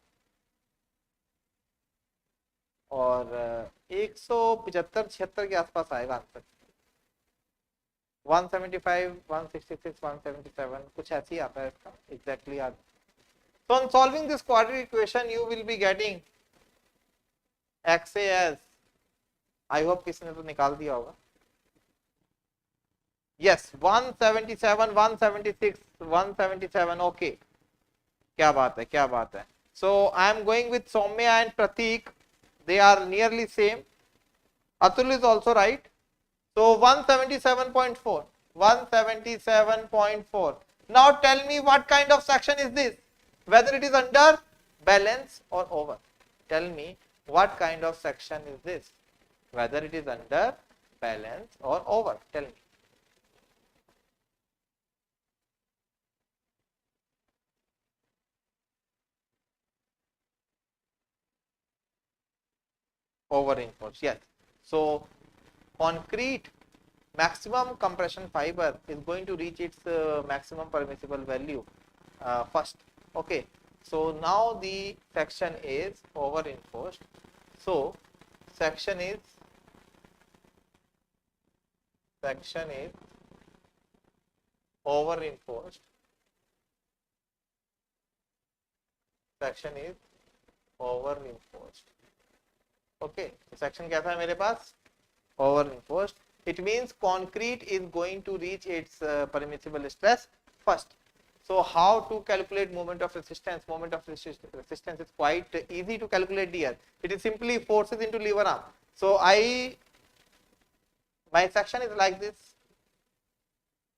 और 175-76 के आसपास आएगा आंसर. 175, 166, 177 कुछ ऐसे ही आता है इसका एग्जैक्टली याद. So on solving this quadratic equation you will be getting XA as, I hope किसने तो निकाल दिया होगा. Yes, 177, 176, 177. Okay, क्या बात है, क्या बात है. So I am going with Soumya and Pratik. They are nearly same. Atul is also right. So 177.4. 177.4. Now tell me what kind of section is this? Whether it is under, balance or over. Tell me what kind of section is this? Whether it is under, balance or over. Tell me. Over reinforced. Yes. So concrete maximum compression fiber is going to reach its maximum permissible value first. Okay. So now the section is over reinforced. So section is over reinforced. Section is over reinforced. Okay. So section कैसा है मेरे पास? Over reinforced. It means concrete is going to reach its permissible stress first. So how to calculate moment of resistance? Moment of resistance is quite easy to calculate here. It is simply forces into lever arm. So my section is like this.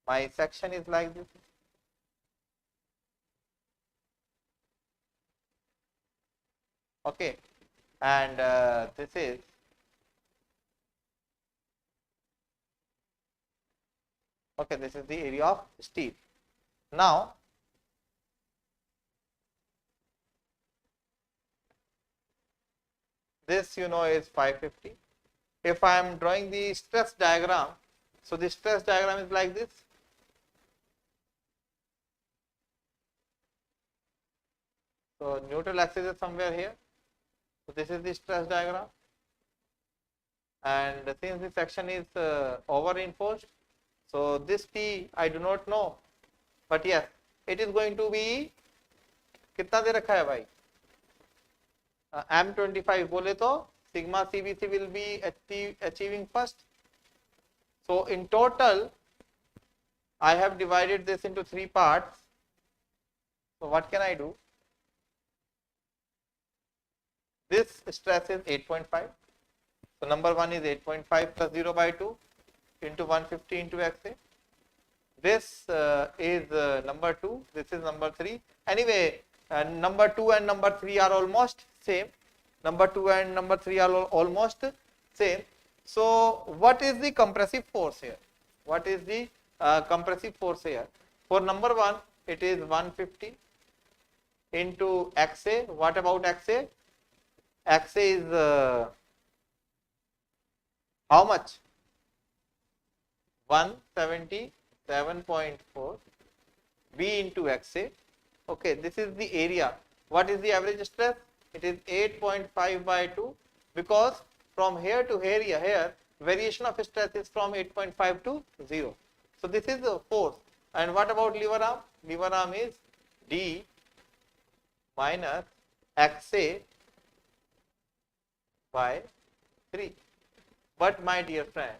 My section is like this. Okay, and this is okay. This is the area of steel. Now this is 550. If I am drawing the stress diagram, so the stress diagram is like this. So neutral axis is somewhere here. So this is the stress diagram. and since this section is over reinforced, so this T I do not know, but yes, it is going to be कितना दे रखा है भाई M25 बोले तो sigma CBC will be achieving first. So in total I have divided this into 3 parts. So what can I do? This stress is 8.5. So number 1 is 8.5 plus 0 by 2 into 150 into XA. This is number 2. This is number 3. Anyway, number 2 and number 3 are almost same. Number 2 and number 3 are almost same. So what is the compressive force here? What is the compressive force here? For number 1, it is 150 into XA. What about XA? XA is how much? 177.4 B into XA. Okay, this is the area. What is the average stress? It is 8.5 by 2, because from here to here variation of stress is from 8.5 to 0. So this is the force. And what about lever arm? Lever arm is D minus XA by 3. But my dear friend,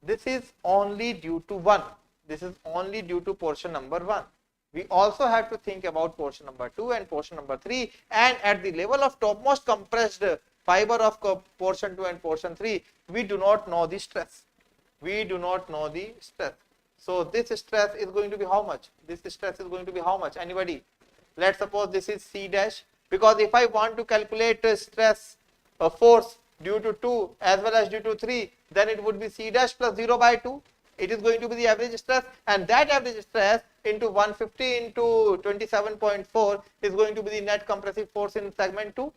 this is only due to 1. This is only due to portion number 1. We also have to think about portion number 2 and portion number 3, and at the level of topmost compressed fiber of portion 2 and portion 3, we do not know the stress. We do not know the stress. So this stress is going to be how much? This stress is going to be how much? Anybody? Let's suppose this is C dash, because if I want to calculate stress force due to 2 as well as due to 3, then it would be C dash plus 0 by 2. It is going to be the average stress, and that average stress into 150 into 27.4 is going to be the net compressive force in segment 2,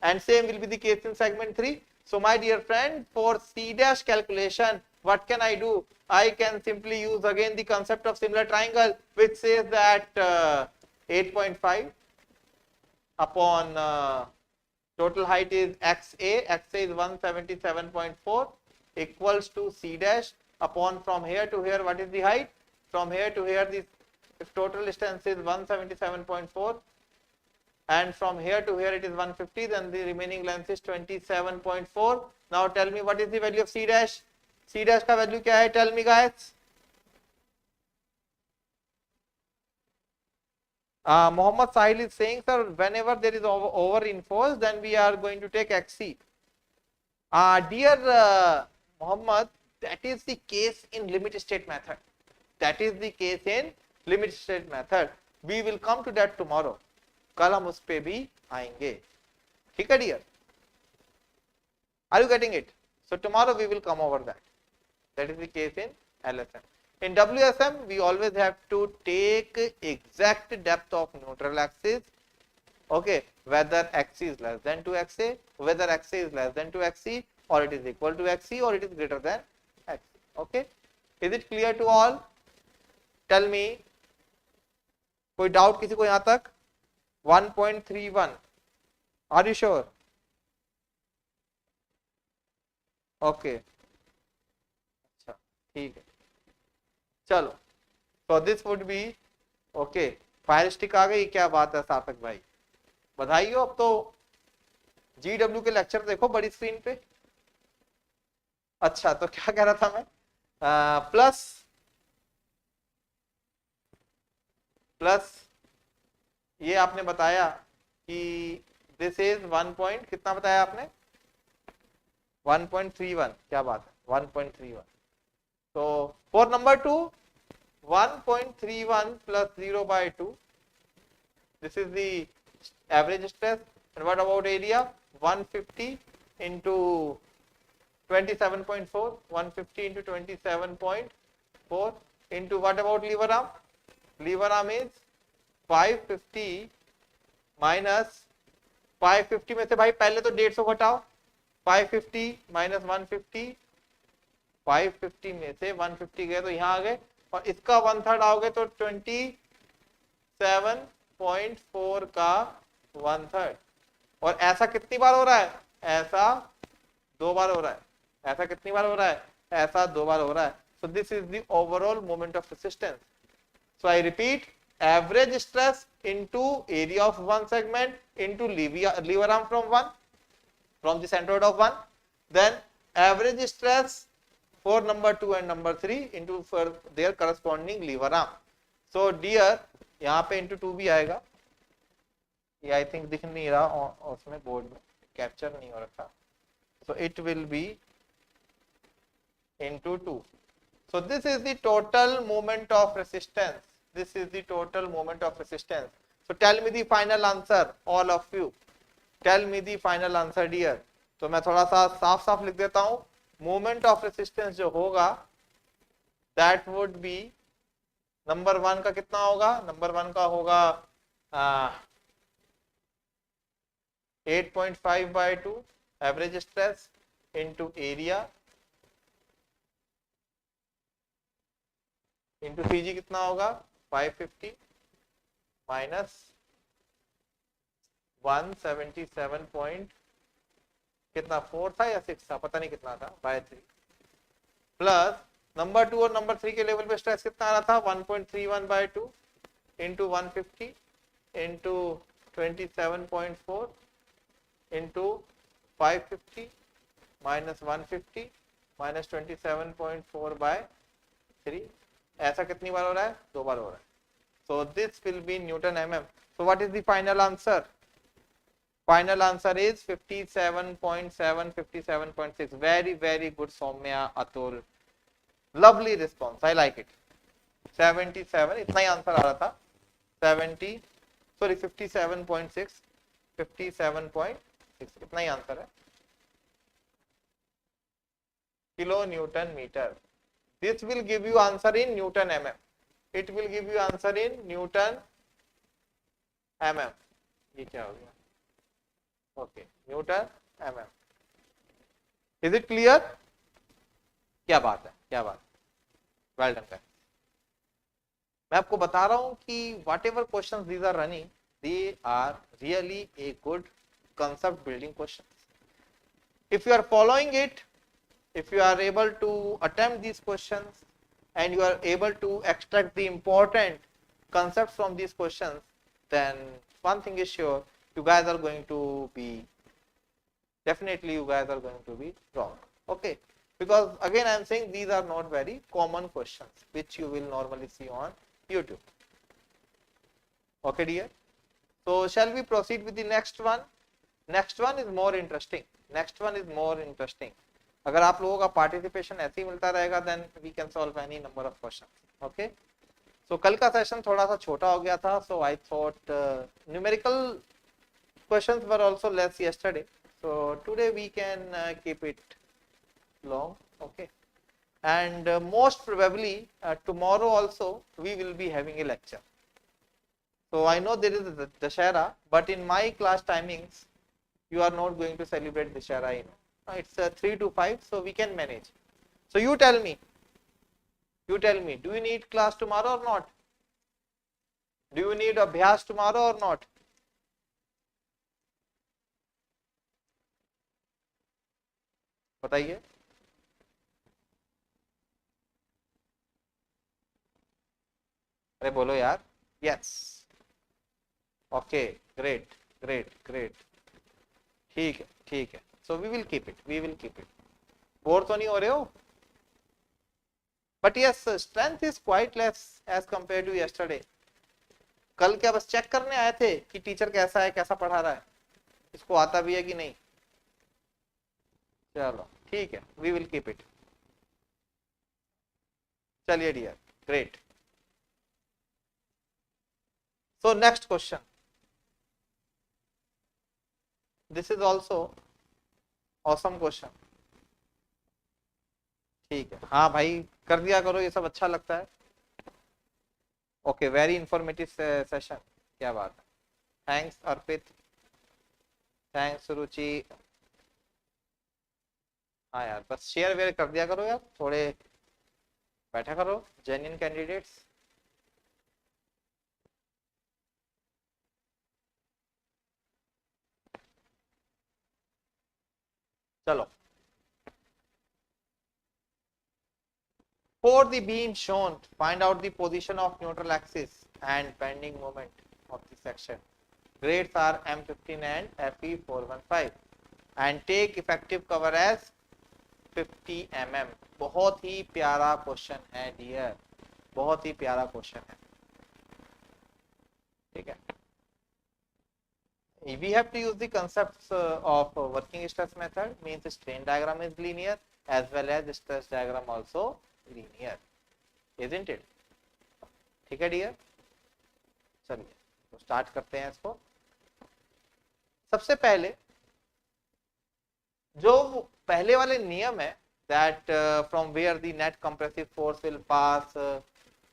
and same will be the case in segment 3. So my dear friend, for C dash calculation, what can I do? I can simply use again the concept of similar triangle, which says that 8.5 upon total height is XA is 177.4 equals to C dash upon from here to here. What is the height? From here to here, this if total distance is 177.4 and from here to here it is 150, then the remaining length is 27.4. Now tell me what is the value of C dash? C dash का value क्या है? Tell me guys. Mohammed Sahil is saying, sir, whenever there is over reinforced, then we are going to take XC. Dear Mohammed, that is the case in limit state method. That is the case in limit state method. We will come to that tomorrow. कल हम उस पे भी आएंगे. ठीक है dear? Are you getting it? So tomorrow we will come over that. That is the case in LSM. In WSM, we always have to take exact depth of neutral axis. Okay, whether XC is less than 2XA, whether XA is less than 2XC, or it is equal to XC, or it is greater than XC. Okay, is it clear to all? Tell me. कोई doubt किसी को यहाँ तक? 1.31. Are you sure? Okay. अच्छा, ठीक है. चलो. So this would be okay. Fire stick आ गई. क्या बात है सार्थक भाई, बधाई हो. अब तो GW के लेक्चर देखो बड़ी स्क्रीन पे. अच्छा, तो क्या कह रहा था मैं? प्लस ये आपने बताया कि दिस इज 1 पॉइंट कितना बताया आपने? 1.31. क्या बात है, 1.31. तो for number 2, 1.31 plus 0 by 2. This is the average stress. And what about area? 150 into 27.4. 150 into 27.4 into what about lever arm? Lever arm is 550 minus 550 में से भाई पहले तो 150 घटाओ. 550 minus 150. 550 में से 150 गए तो यहाँ आ गए, और इसका 1/3 आओगे तो 20 7.4 का 1/3। और ऐसा कितनी बार हो रहा है? ऐसा 2 बार हो रहा है। ऐसा कितनी बार हो रहा है? ऐसा 2 बार हो रहा है। So this is the overall moment of resistance. So I repeat, average stress into area of one segment into lever arm from the centroid of one, then average stress for number 2 and number 3 into for their corresponding lever arm. So dear, यहाँ पे into 2 भी आएगा, ये I think दिख नहीं रहा उसमें board में, कैप्चर नहीं हो रखा, so it will be into 2. So this is the total moment of resistance. This is the total moment of resistance. So tell me the final answer, all of you. Tell me the final answer dear. तो मैं थोड़ा सा साफ साफ लिख देता हूं, moment of resistance जो होगा दैट वुड बी, नंबर 1 का कितना होगा? नंबर 1 का होगा 8.5/2 average stress into area into CG कितना होगा? 550 माइनस 177 कितना 4 था या 6 था, पता नहीं कितना था, बाय 3 प्लस नंबर 2 और नंबर 3 के लेवल पे स्ट्रेस कितना आ रहा था? 1.31/2 into 150 into 27.4 into 550 minus 150 minus 27.4/3। ऐसा कितनी बार हो रहा है? 2 बार हो रहा है। So this will be Newton mm. So what is the final answer? Final answer is 57.7, 57.6. Very, very good, Soumya, Atul. Lovely response. I like it. 77. इतना ही आंसर आ रहा था. 57.6. 57.6. इतना ही आंसर है. Kilo Newton metre. This will give you answer in Newton mm. It will give you answer in Newton mm. ये क्या हो गया? Okay, Newton mm. Is it clear? क्या बात है, क्या बात, वेल डन गाइस। मैं आपको बता रहा हूं कि whatever question these are running, they are really a good concept building questions. If you are following it, if you are able to attempt these questions and you are able to extract the important concepts from these questions, then one thing is sure, you guys are going to be, definitely you guys are going to be wrong. Okay, because again I am saying these are not very common questions which you will normally see on YouTube. Okay dear, so shall we proceed with the next one? Next one is more interesting. Next one is more interesting. अगर आप लोगों का participation ऐसे ही मिलता रहेगा then we can solve any number of questions. Okay, so कल का session थोड़ा सा छोटा हो गया था, so I thought numerical questions were also less yesterday, so today we can keep it long. Okay, and most probably tomorrow also we will be having a lecture. So I know there is a Dashera, but in my class timings you are not going to celebrate Dashera, you know. It's 3 to 5, so we can manage. So you tell me, do you need class tomorrow or not? Do you need Abhyas tomorrow or not? बताइए। अरे बोलो यार। Yes, okay, great great great, ठीक है ठीक है। So we will keep it, bore तो नहीं हो रहे हो? But yes, strength is quite less as compared to yesterday. कल क्या बस चेक करने आए थे कि टीचर कैसा है, कैसा पढ़ा रहा है, इसको आता भी है कि नहीं? चलो ठीक है, वी विल कीप इट। चलिए dear, great. So next question, this is also awesome question. ठीक है, हाँ भाई कर दिया करो, ये सब अच्छा लगता है। ओके, वेरी इंफॉर्मेटिव सेशन, क्या बात है। थैंक्स अर्पित, थैंक्स रुचि। हाँ यार, बस शेयर वेयर कर दिया करो यार, थोड़े बैठा करो जेन्युइन कैंडिडेट्स। चलो, for the beam shown, find out the position of neutral axis and bending moment of the section. Grades are M15 and FE415 and take effective cover as 50 mm. बहुत ही प्यारा क्वेश्चन है dear, बहुत ही प्यारा question है, ठीक है. We have to use the concepts of working stress method, means strain diagram is linear as well as stress diagram also linear, isn't it? ठीक है डियर, चलिए तो स्टार्ट करते हैं इसको. सबसे पहले जो पहले वाले नियम है, that from where the net compressive force will pass,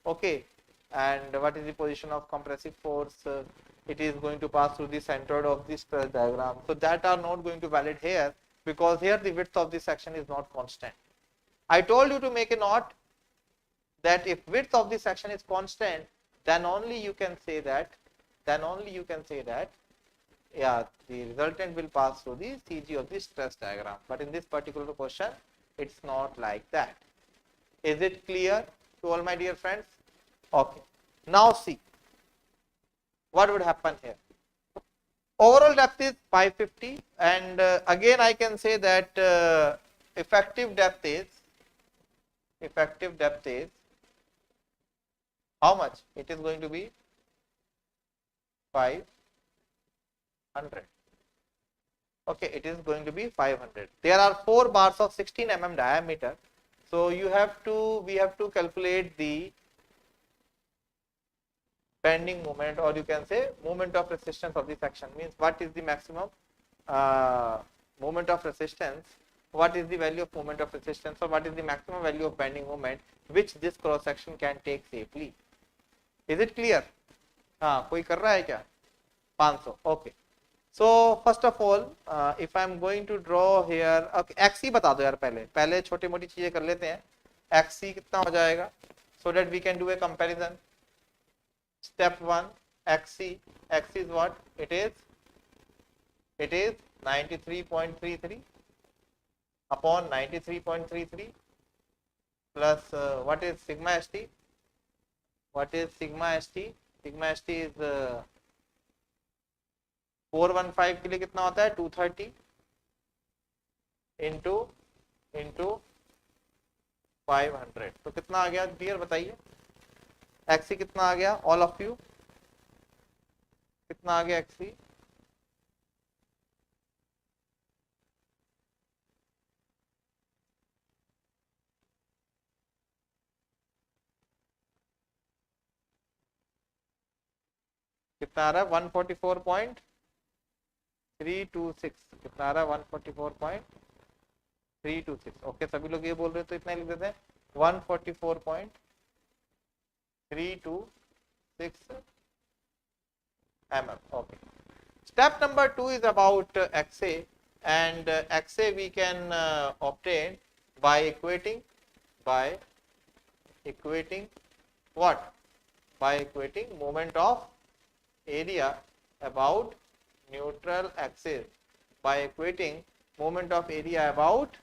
okay, and what is the position of compressive force, it is going to pass through the centroid of the stress diagram, so that are not going to valid here because here the width of the section is not constant. I told you to make a note that if width of the section is constant, then only you can say that, yeah, the resultant will pass through the CG of the stress diagram. But in this particular question, it's not like that. Is it clear to all my dear friends? Okay. Now see, what would happen here? Overall depth is 550, and again I can say that effective depth is how much? It is going to be 500. Okay, it is going to be 500. There are 4 bars of 16 mm diameter, so we have to calculate the bending moment, or you can say moment of resistance of the section, means what is the maximum moment of resistance, what is the value of moment of resistance, or what is the maximum value of bending moment which this cross section can take safely. Is it clear? हाँ, कोई कर रहा है क्या? 500. Okay. So first of all, if I am going to draw here, okay, XC बता दो यार, पहले छोटी मोटी चीजें कर लेते हैं. XC कितना हो जाएगा, so that we can do a comparison. Step 1, XC is what? It is 93.33 upon 93.33 plus what is sigma st? Sigma st is 415 के लिए कितना होता है, 230 into 500, तो कितना आ गया डियर बताइए. XC कितना आ गया, ऑल ऑफ यू कितना आ गया XC? कितना आ रहा है, 144.326. कितना आ रहा है, 144.326. ओके, सभी लोग ये बोल रहे हैं तो इतना लिख देते हैं, 144.326 mm. Okay. Step number 2 is about XA, and XA we can obtain by equating what? By equating moment of area about neutral axis. By equating moment of area about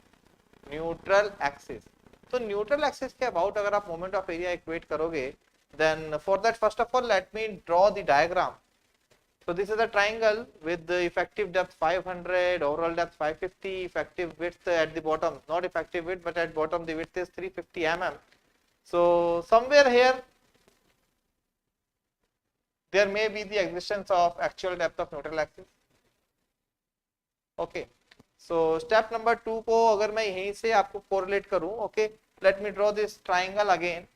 neutral axis. तो neutral axis के about अगर आप moment of area equate करोगे, then for that first of all let me draw the diagram. So this is a triangle with the effective depth 500, overall depth 550, effective width at the bottom, not effective width but at bottom the width is 350 mm. So somewhere here there may be the existence of actual depth of neutral axis. Okay. So step number 2 को अगर मैं यहीं से आपको correlate करूं, okay, let me draw this triangle again.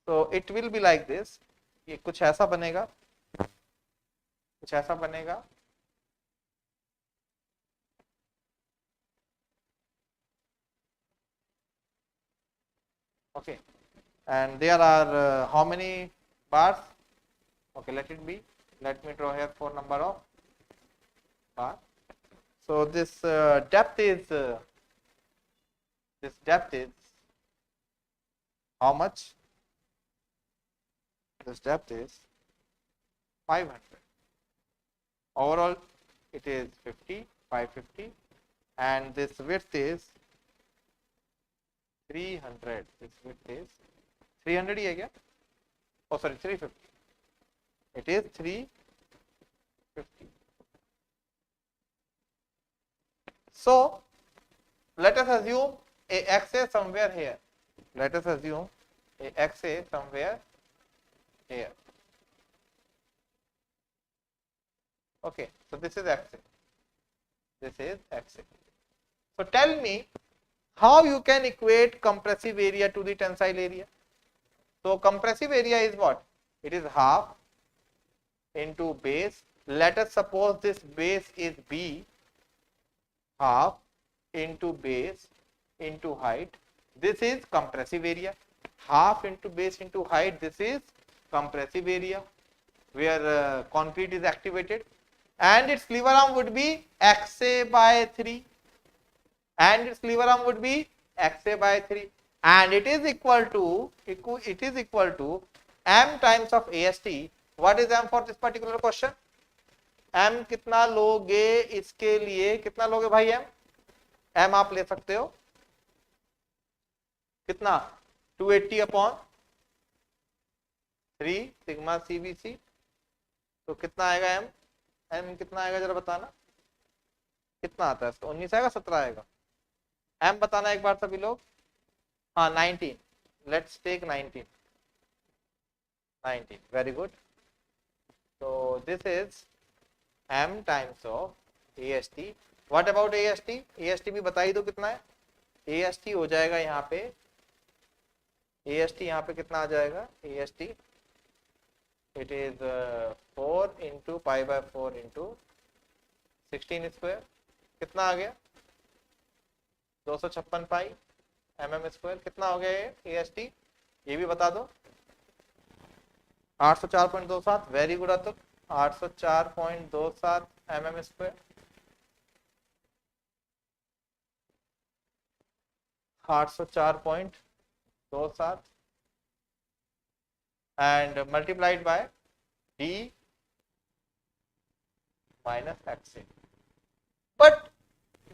So it will be like this. ये कुछ ऐसा बनेगा, okay, and there are how many bars? Okay, let me draw here 4 number of bar. So this depth is how much? This depth is 500. Overall it is 50, 550 and this width is 300. This width is 300 ही है क्या? Oh sorry, 350. It is 350. So let us assume a XA somewhere here. Let us assume a XA somewhere here. Okay, so this is XA. This is XA. So tell me how you can equate compressive area to the tensile area. So compressive area is what? It is half into base. Let us suppose this base is B, half into base into height. This is compressive area. Half into base into height. This is compressive area where concrete is activated, and its lever arm would be XA by 3, and its lever arm would be XA by 3, and it is equal to M times of AST. What is M for this particular question? M कितना लोगे इसके लिए? कितना लोगे भाई M? M आप ले सकते हो कितना? 280 अपॉन 3 सिग्मा CBC. तो कितना आएगा M? M कितना आएगा जरा बताना, कितना आता है इसका? 19 आएगा, 17 आएगा? M बताना एक बार सभी लोग. हाँ 19. Let's take 19. Very good. So this is M times of AST. What about AST? AST भी बता ही दो कितना है. AST हो जाएगा यहाँ पे, AST यहाँ पे कितना आ जाएगा? AST it is 4 into pi by 4 into 16 square. कितना आ गया? 256 पाई mm स्क्वायर. कितना हो गया ये AST? ये भी बता दो. 804.27. Very good Atul. 804.27 mm square. 804.27 and multiplied by D minus XA. But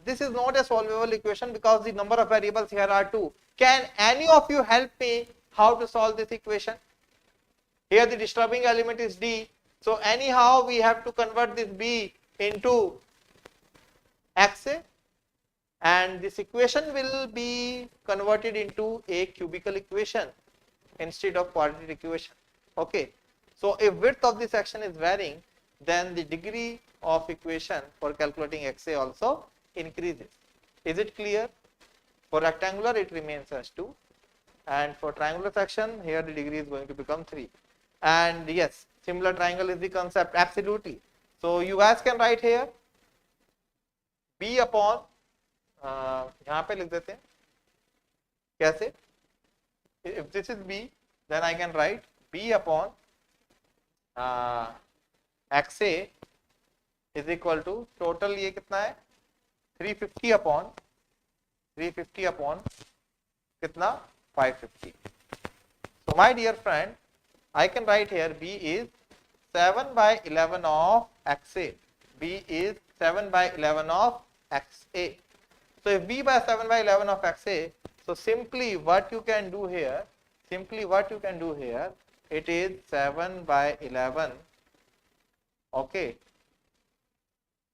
this is not a solvable equation because the number of variables here are 2. Can any of you help me how to solve this equation? Here the disturbing element is D. So anyhow we have to convert this B into XA, and this equation will be converted into a cubical equation instead of quadratic equation. Okay. So if width of the section is varying, then the degree of equation for calculating XA also increases. Is it clear? For rectangular it remains as 2, and for triangular section here the degree is going to become 3. And yes, similar triangle is the concept, absolutely. So you guys can write here B upon यहाँ पे लिख देते हैं कैसे? If this is B, then I can write B upon XA is equal to total ये कितना है? 350 upon कितना? 550. So my dear friend, I can write here B is 7 by 11 of XA. B is 7 by 11 of XA. So if B by 7 by 11 of XA, so simply what you can do here, it is 7 by 11, okay,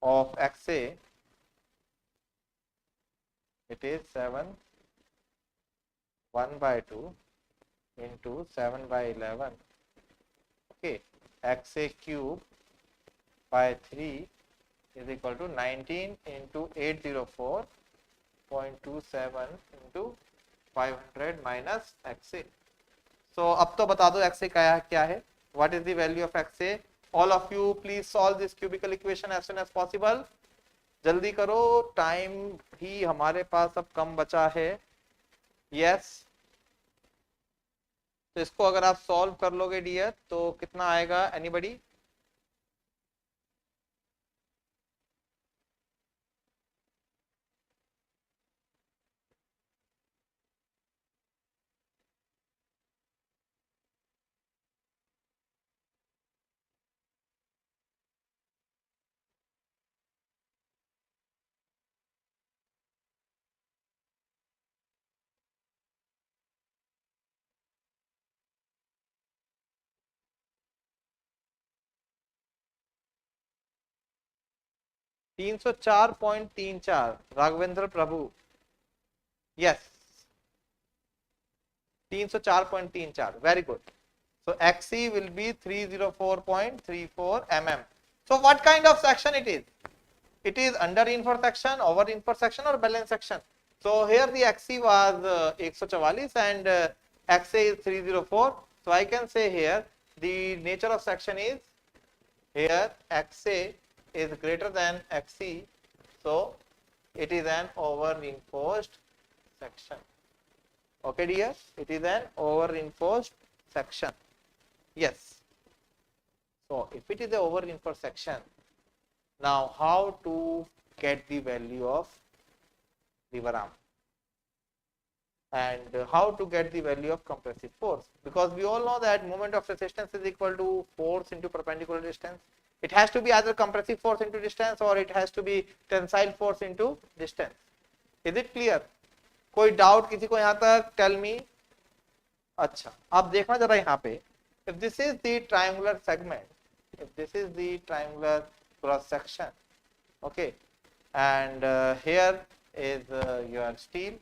of XA. It is 7 1 by 2 into 7 by 11, okay, XA cube by 3 is equal to 19 into 804.27 into 500 minus XA. So अब तो बता दो XA क्या है? What is the value of XA? All of you please solve this cubical equation as soon as possible. जल्दी करो, time भी हमारे पास अब कम बचा है. यस, तो इसको अगर आप सॉल्व कर लोगे डियर तो कितना आएगा? Anybody? 304.34 Raghavendra Prabhu, yes, 304.34, very good. So XC will be 304.34 mm. So what kind of section it is? It is under reinforced section, over reinforced section or balance section. So here the XC was 144 and XA is 304. So I can say here the nature of section is, here XA is greater than XC, so it is an over reinforced section. Okay dear, it is an over reinforced section. Yes. So if it is a over reinforced section, now how to get the value of lever arm and how to get the value of compressive force? Because we all know that moment of resistance is equal to force into perpendicular distance. It has to be either compressive force into distance or it has to be tensile force into distance. Is it clear? कोई doubt किसी को यहाँ तक? Tell me. अच्छा, आप देखना जरा यहाँ पे, if this is the triangular segment, if this is the triangular cross section, okay, and here is your steel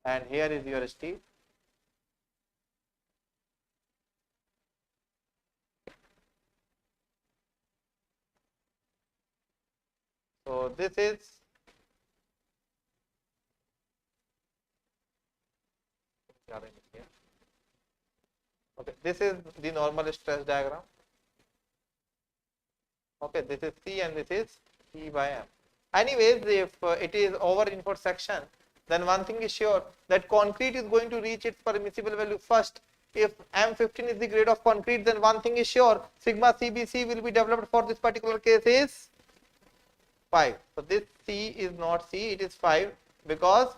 and here is your steel. So this is okay, this is the normal stress diagram. Okay, this is C and this is E by M. Anyways, if it is over reinforced section, then one thing is sure, that concrete is going to reach its permissible value first. If M15 is the grade of concrete, then one thing is sure, sigma CBC will be developed for this particular case is 5. So this C is not C, it is 5, because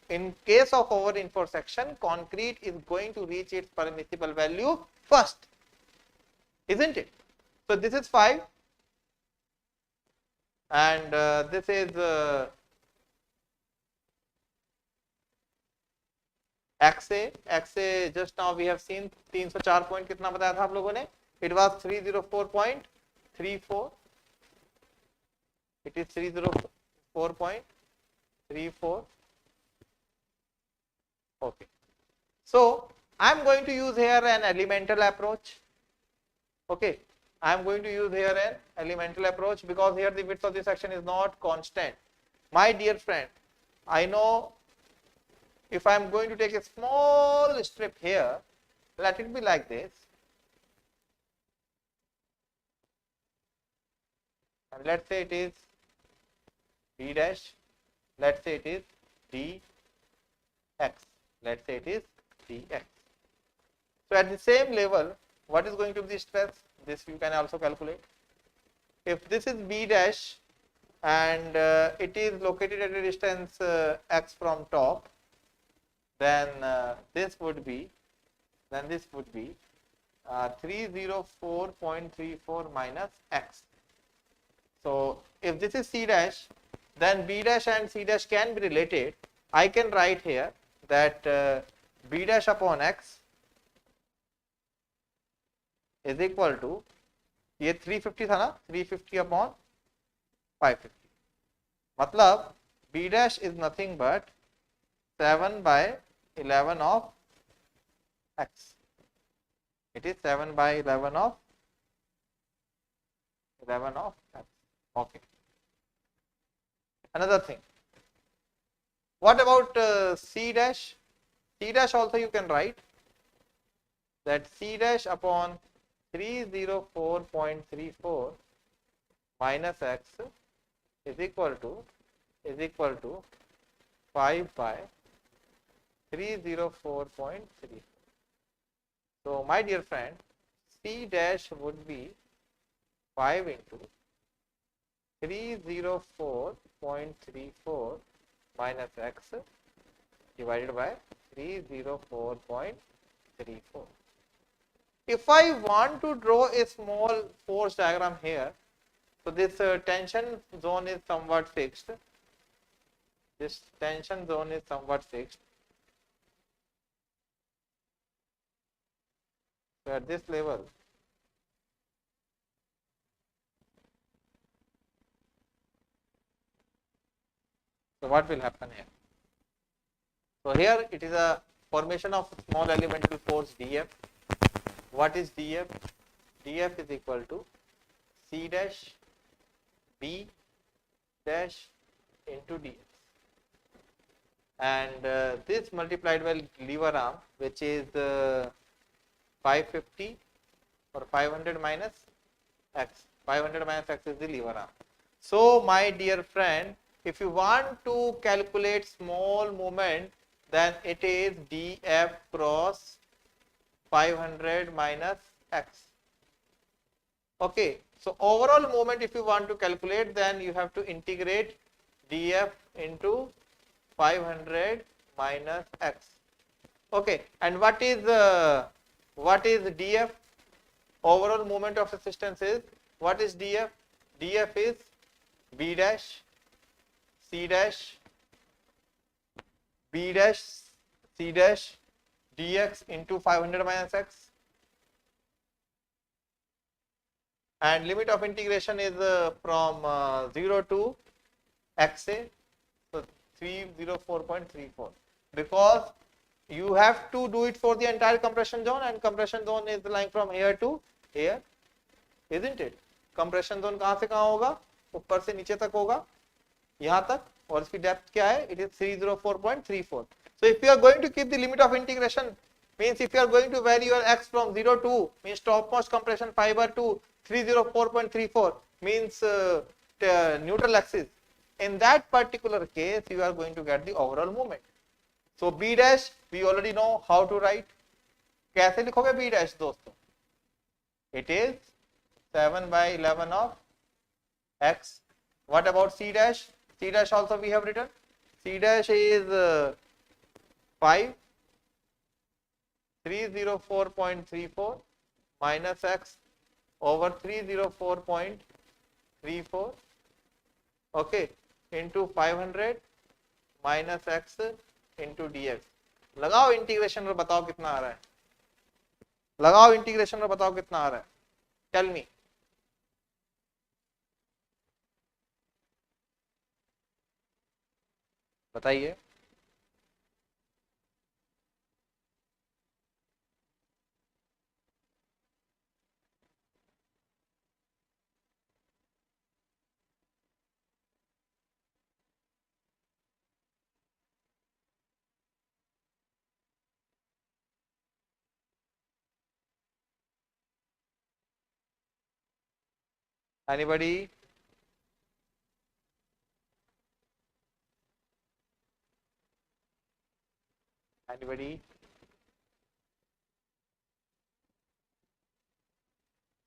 in case of over reinforced section, concrete is going to reach its permissible value first, isn't it? So this is 5 and this is XA. XA just now we have seen 304 point कितना बताया था आप लोगों ने? It was 304.34. It is 304.34. Okay. So I am going to use here an elemental approach. Okay. I am going to use here an elemental approach because here the width of the section is not constant. My dear friend, I know if I am going to take a small strip here, let it be like this. And let's say it is B dash, let's say it is dx, let's say it is dx. So at the same level, what is going to be the stress? This you can also calculate. If this is B dash and it is located at a distance x from top, then this would be 304.34 minus x. So if this is C dash, then B dash and C dash can be related. I can write here that B dash upon x is equal to, ये 350 था ना, 350 upon 550. मतलब B dash is nothing but 7 by 11 of x. It is 7 by 11 of x. Okay. Another thing. What about C dash? C dash also you can write that C dash upon 304.34 minus x is equal to 5 by 304.34. So my dear friend, C dash would be 5 into 304.34 minus x divided by 304.34. If I want to draw a small force diagram here, so this tension zone is somewhat fixed. This tension zone is somewhat fixed. So at this level, So what will happen here? So here it is a formation of small elemental force dF. What is dF? dF is equal to C dash B dash into dx, and this multiplied by lever arm, which is 550 or 500 minus x. 500 minus x is the lever arm. So my dear friend, if you want to calculate small moment, then it is df cross 500 minus x. Okay, so overall moment if you want to calculate, then you have to integrate df into 500 minus x. Okay, and what is df? Overall moment of resistance is, what is df? df is b dash c dash b dash c dash dx into 500 minus x, and limit of integration is from 0 to xa, so 304.34, because you have to do it for the entire compression zone, and compression zone is lying from here to here, isn't it? compression zone कहां से कहां होगा? ऊपर से नीचे तक होगा, यहां तक, और इसकी डेप्थ क्या है? It is 304.34. So if you are going to keep the limit of integration, means if you are going to vary your x from 0 to, means topmost compression fiber to 304.34, means neutral axis, in that particular case you are going to get the overall moment. So b dash we already know how to write. कैसे लिखोगे b dash दोस्तों? It is 7/11 of x. What about c dash? C dash also we have written. C dash is 5 304.34 minus x over 304.34, okay, into 500 minus x into dx. लगाओ integration और बताओ कितना आ रहा है. लगाओ इंटीग्रेशन और बताओ कितना आ रहा है. Tell me. बताइए. Anybody? Anybody?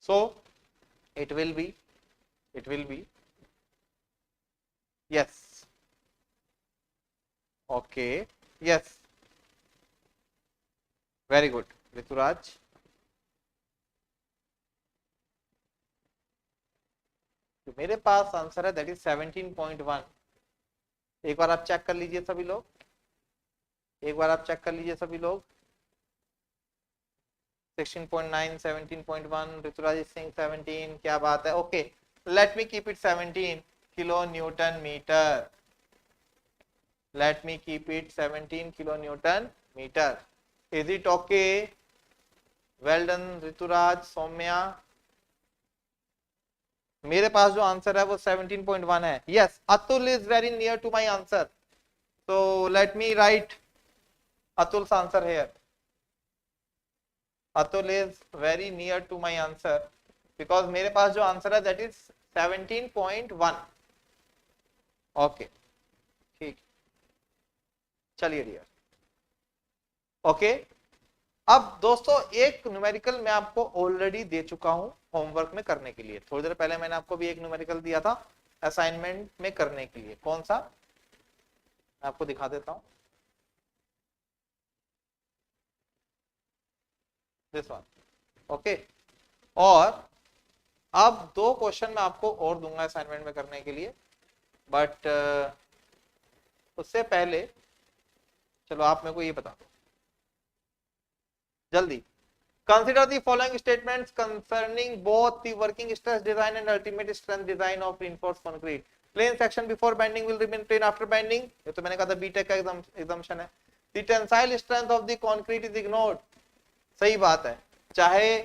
So it will be yes. Okay, yes, very good, Rituraj. तो मेरे पास आंसर है दैट इज 17.1. एक बार आप चेक कर लीजिए सभी लोग, एक बार आप चेक कर लीजिए सभी लोग. 16.9, 17.1, ऋतुराज इज सेइंग 17. क्या बात है. Okay, let me keep it 17 kilo Newton metre. Let me keep it 17 kilo Newton metre. Is it okay? Well done Rituraj, Saumya. मेरे पास जो आंसर है वो 17.1 है. Yes, Atul is very near to my answer, so let me write Atul's answer here. Atul is very near to my answer because मेरे पास जो answer है that is 17.1. ओके, ठीक, चलिए डियर. ओके, अब दोस्तों एक न्यूमेरिकल मैं आपको ऑलरेडी दे चुका हूं होमवर्क में करने के लिए. थोड़ी देर पहले मैंने आपको भी एक न्यूमेरिकल दिया था असाइनमेंट में करने के लिए. कौन सा? मैं आपको दिखा देता हूं. This one. ओके, और अब दो क्वेश्चन मैं आपको और दूंगा असाइनमेंट में करने के लिए, बट उससे पहले चलो आप मेरे को ये बता दो जल्दी. Consider the following statements concerning both the working stress design and ultimate strength design of reinforced concrete. Plane section before bending will remain plane after bending, ये तो मैंने कहा था बीटेक का एग्जाम्पशन है। The tensile strength of the concrete is ignored, सही बात है, चाहे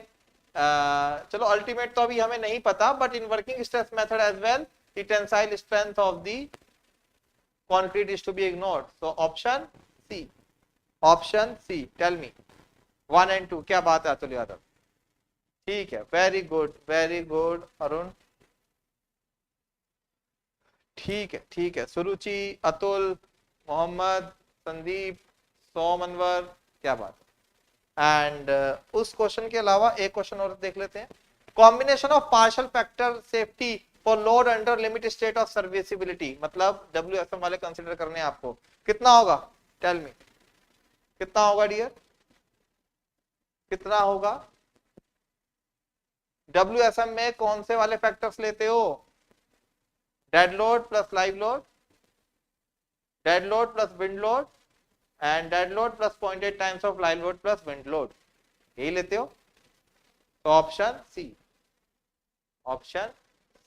चलो अल्टीमेट तो अभी हमें नहीं पता, but in working stress method as well the tensile strength of the concrete is to be ignored. So option C, option C, tell me 1 and 2 क्या बात है अतुल यादव, ठीक है, वेरी गुड अरुण, ठीक है, सुरुचि, अतुल, मोहम्मद, संदीप, सोम, अनवर, क्या बात। एंड उस क्वेश्चन के अलावा एक क्वेश्चन और देख लेते हैं। Combination of partial factor safety for load under limit state of serviceability, मतलब WSM वाले कंसीडर करने हैं आपको, कितना होगा, टेल मी, कितना होगा डियर, कितना होगा? WSM में कौन से वाले फैक्टर्स लेते हो? Dead load plus live load, dead load plus wind load and dead load plus 0.8 times of live load plus wind load, यही लेते हो? तो ऑप्शन सी, ऑप्शन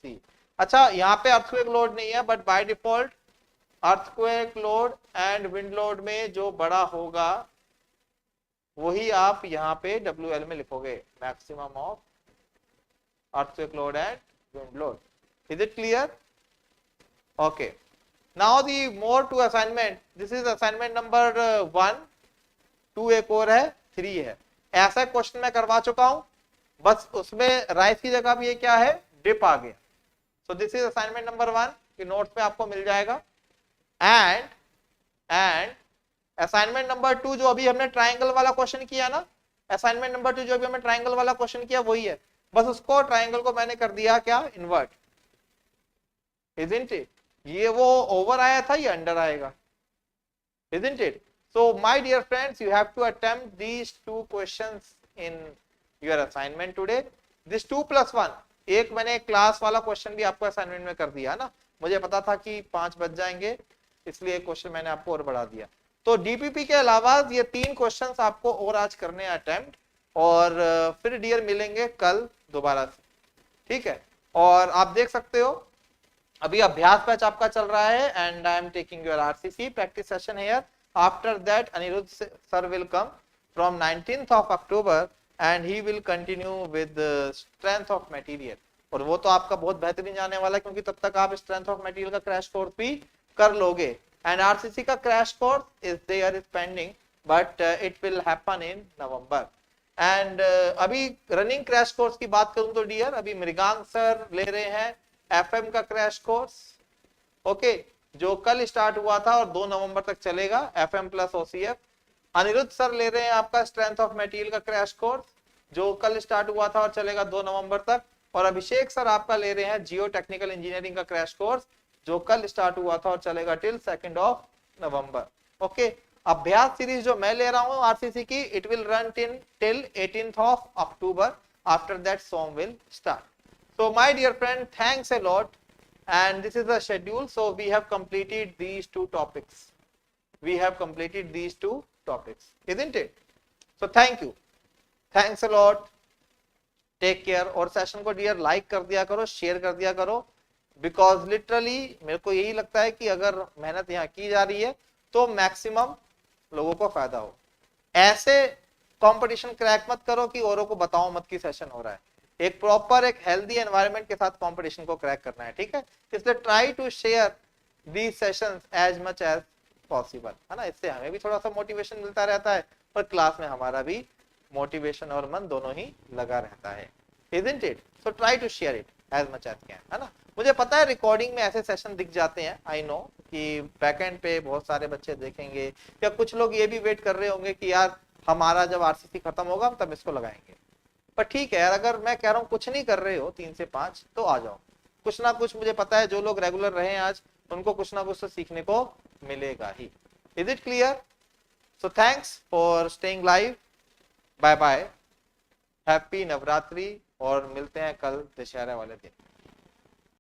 सी। अच्छा यहाँ पे अर्थक्वेक लोड नहीं है, but by default earthquake load and wind load में जो बड़ा होगा वही आप यहाँ पे WL में लिखोगे, maximum of earthquake load and wind load. Is it clear? Okay. Now the more to assignment. This is assignment number 1, 2 एक और है, 3 है। ऐसा क्वेश्चन मैं करवा चुका हूं, बस उसमें राइस की जगह भी ये क्या है, डिप आ गया। So this is assignment number 1 कि नोट्स पे आपको मिल जाएगा। एंड असाइनमेंट नंबर 2 जो अभी हमने ट्राइंगल वाला क्वेश्चन किया ना, असाइनमेंट नंबर 2 जो अभी हमने ट्राइंगल वाला क्वेश्चन किया वही है, बस उसको ट्राइंगल को मैंने कर दिया क्या, इन्वर्ट, isn't it? ये वो ओवर आया था, ये अंडर आएगा, isn't it? So my dear friends, you have to attempt these 2 questions in your assignment today. This 2+1, एक मैंने क्लास वाला क्वेश्चन भी आपको असाइनमेंट में कर दिया ना, मुझे पता था कि 5 बज जाएंगे, इसलिए क्वेश्चन मैंने आपको और बढ़ा दिया। तो डीपीपी के अलावा ये 3 क्वेश्चंस आपको और आज करने हैं अटेम्प्ट, और फिर डियर मिलेंगे कल दोबारा से, ठीक है। और आप देख सकते हो अभी अभ्यास बैच आपका चल रहा है, and I am taking your RCC practice session here. After that Anirudh sir will come from 19th of October and he will continue with strength of material, और वो तो आपका बहुत बेहतरीन जाने वाला है, क्योंकि तब तक आप स्ट्रेंथ ऑफ मटेरियल का क्रैश कोर्स भी कर लोगे। एंड आरसीसी का crash course is there, is pending, but it will happen in November. And अभी रनिंग क्रैश कोर्स की बात करूं तो डियर अभी मृगांक सर ले रहे हैं एफएम का क्रैश कोर्स, ओके, जो कल स्टार्ट हुआ था और 2 नवंबर तक चलेगा, FM plus OCF. Anirudh sir ले रहे हैं आपका स्ट्रेंथ ऑफ मटेरियल का क्रैश कोर्स, जो कल स्टार्ट हुआ था और चलेगा 2 नवंबर तक। और अभिषेक सर आपका ले रहे हैं जियो टेक्निकल इंजीनियरिंग का क्रैश कोर्स, जो कल स्टार्ट हुआ था और चलेगा till 2 November, okay. Abhyas series जो मैं ले रहा हूं आरसीसी की, it will run till 18th of October, after that SOM will start. So my dear friend, thanks a lot, and this is the schedule. So we have completed these 2 topics. We have completed these 2 topics, isn't it? So thank you. Thanks a lot. Take care. और session को dear like कर दिया करो, share कर दिया करो, because literally मेरे को यही लगता है कि अगर मेहनत यहाँ की जा रही है तो मैक्सिमम लोगों को फायदा हो। ऐसे कंपटीशन क्रैक मत करो कि औरों को बताओ मत कि सेशन हो रहा है, एक प्रॉपर एक हेल्दी एनवायरनमेंट के साथ कंपटीशन को क्रैक करना है, ठीक है। इसलिए try to share these sessions as much as possible, है ना, इससे हमें भी थोड़ा सा मोटिवेशन मिलता रहता है और क्लास में हमारा भी मोटिवेशन और मन दोनों ही लगा रहता है, isn't it? So try to share it as much as can, है ना। मुझे पता है रिकॉर्डिंग में ऐसे सेशन दिख जाते हैं, आई नो कि बैकएंड पे बहुत सारे बच्चे देखेंगे, या कुछ लोग ये भी वेट कर रहे होंगे कि यार हमारा जब आरसीसी खत्म होगा तब इसको लगाएंगे, पर ठीक है यार, अगर मैं कह रहा हूँ कुछ नहीं कर रहे हो 3 से 5 तो आ जाओ, कुछ ना कुछ मुझे पता है जो लोग रेगुलर रहे हैं आज उनको कुछ ना कुछ तो सीखने को मिलेगा ही। Is it clear? So thanks for staying live, bye bye, happy Navratri, और मिलते हैं कल दशहरा वाले दिन।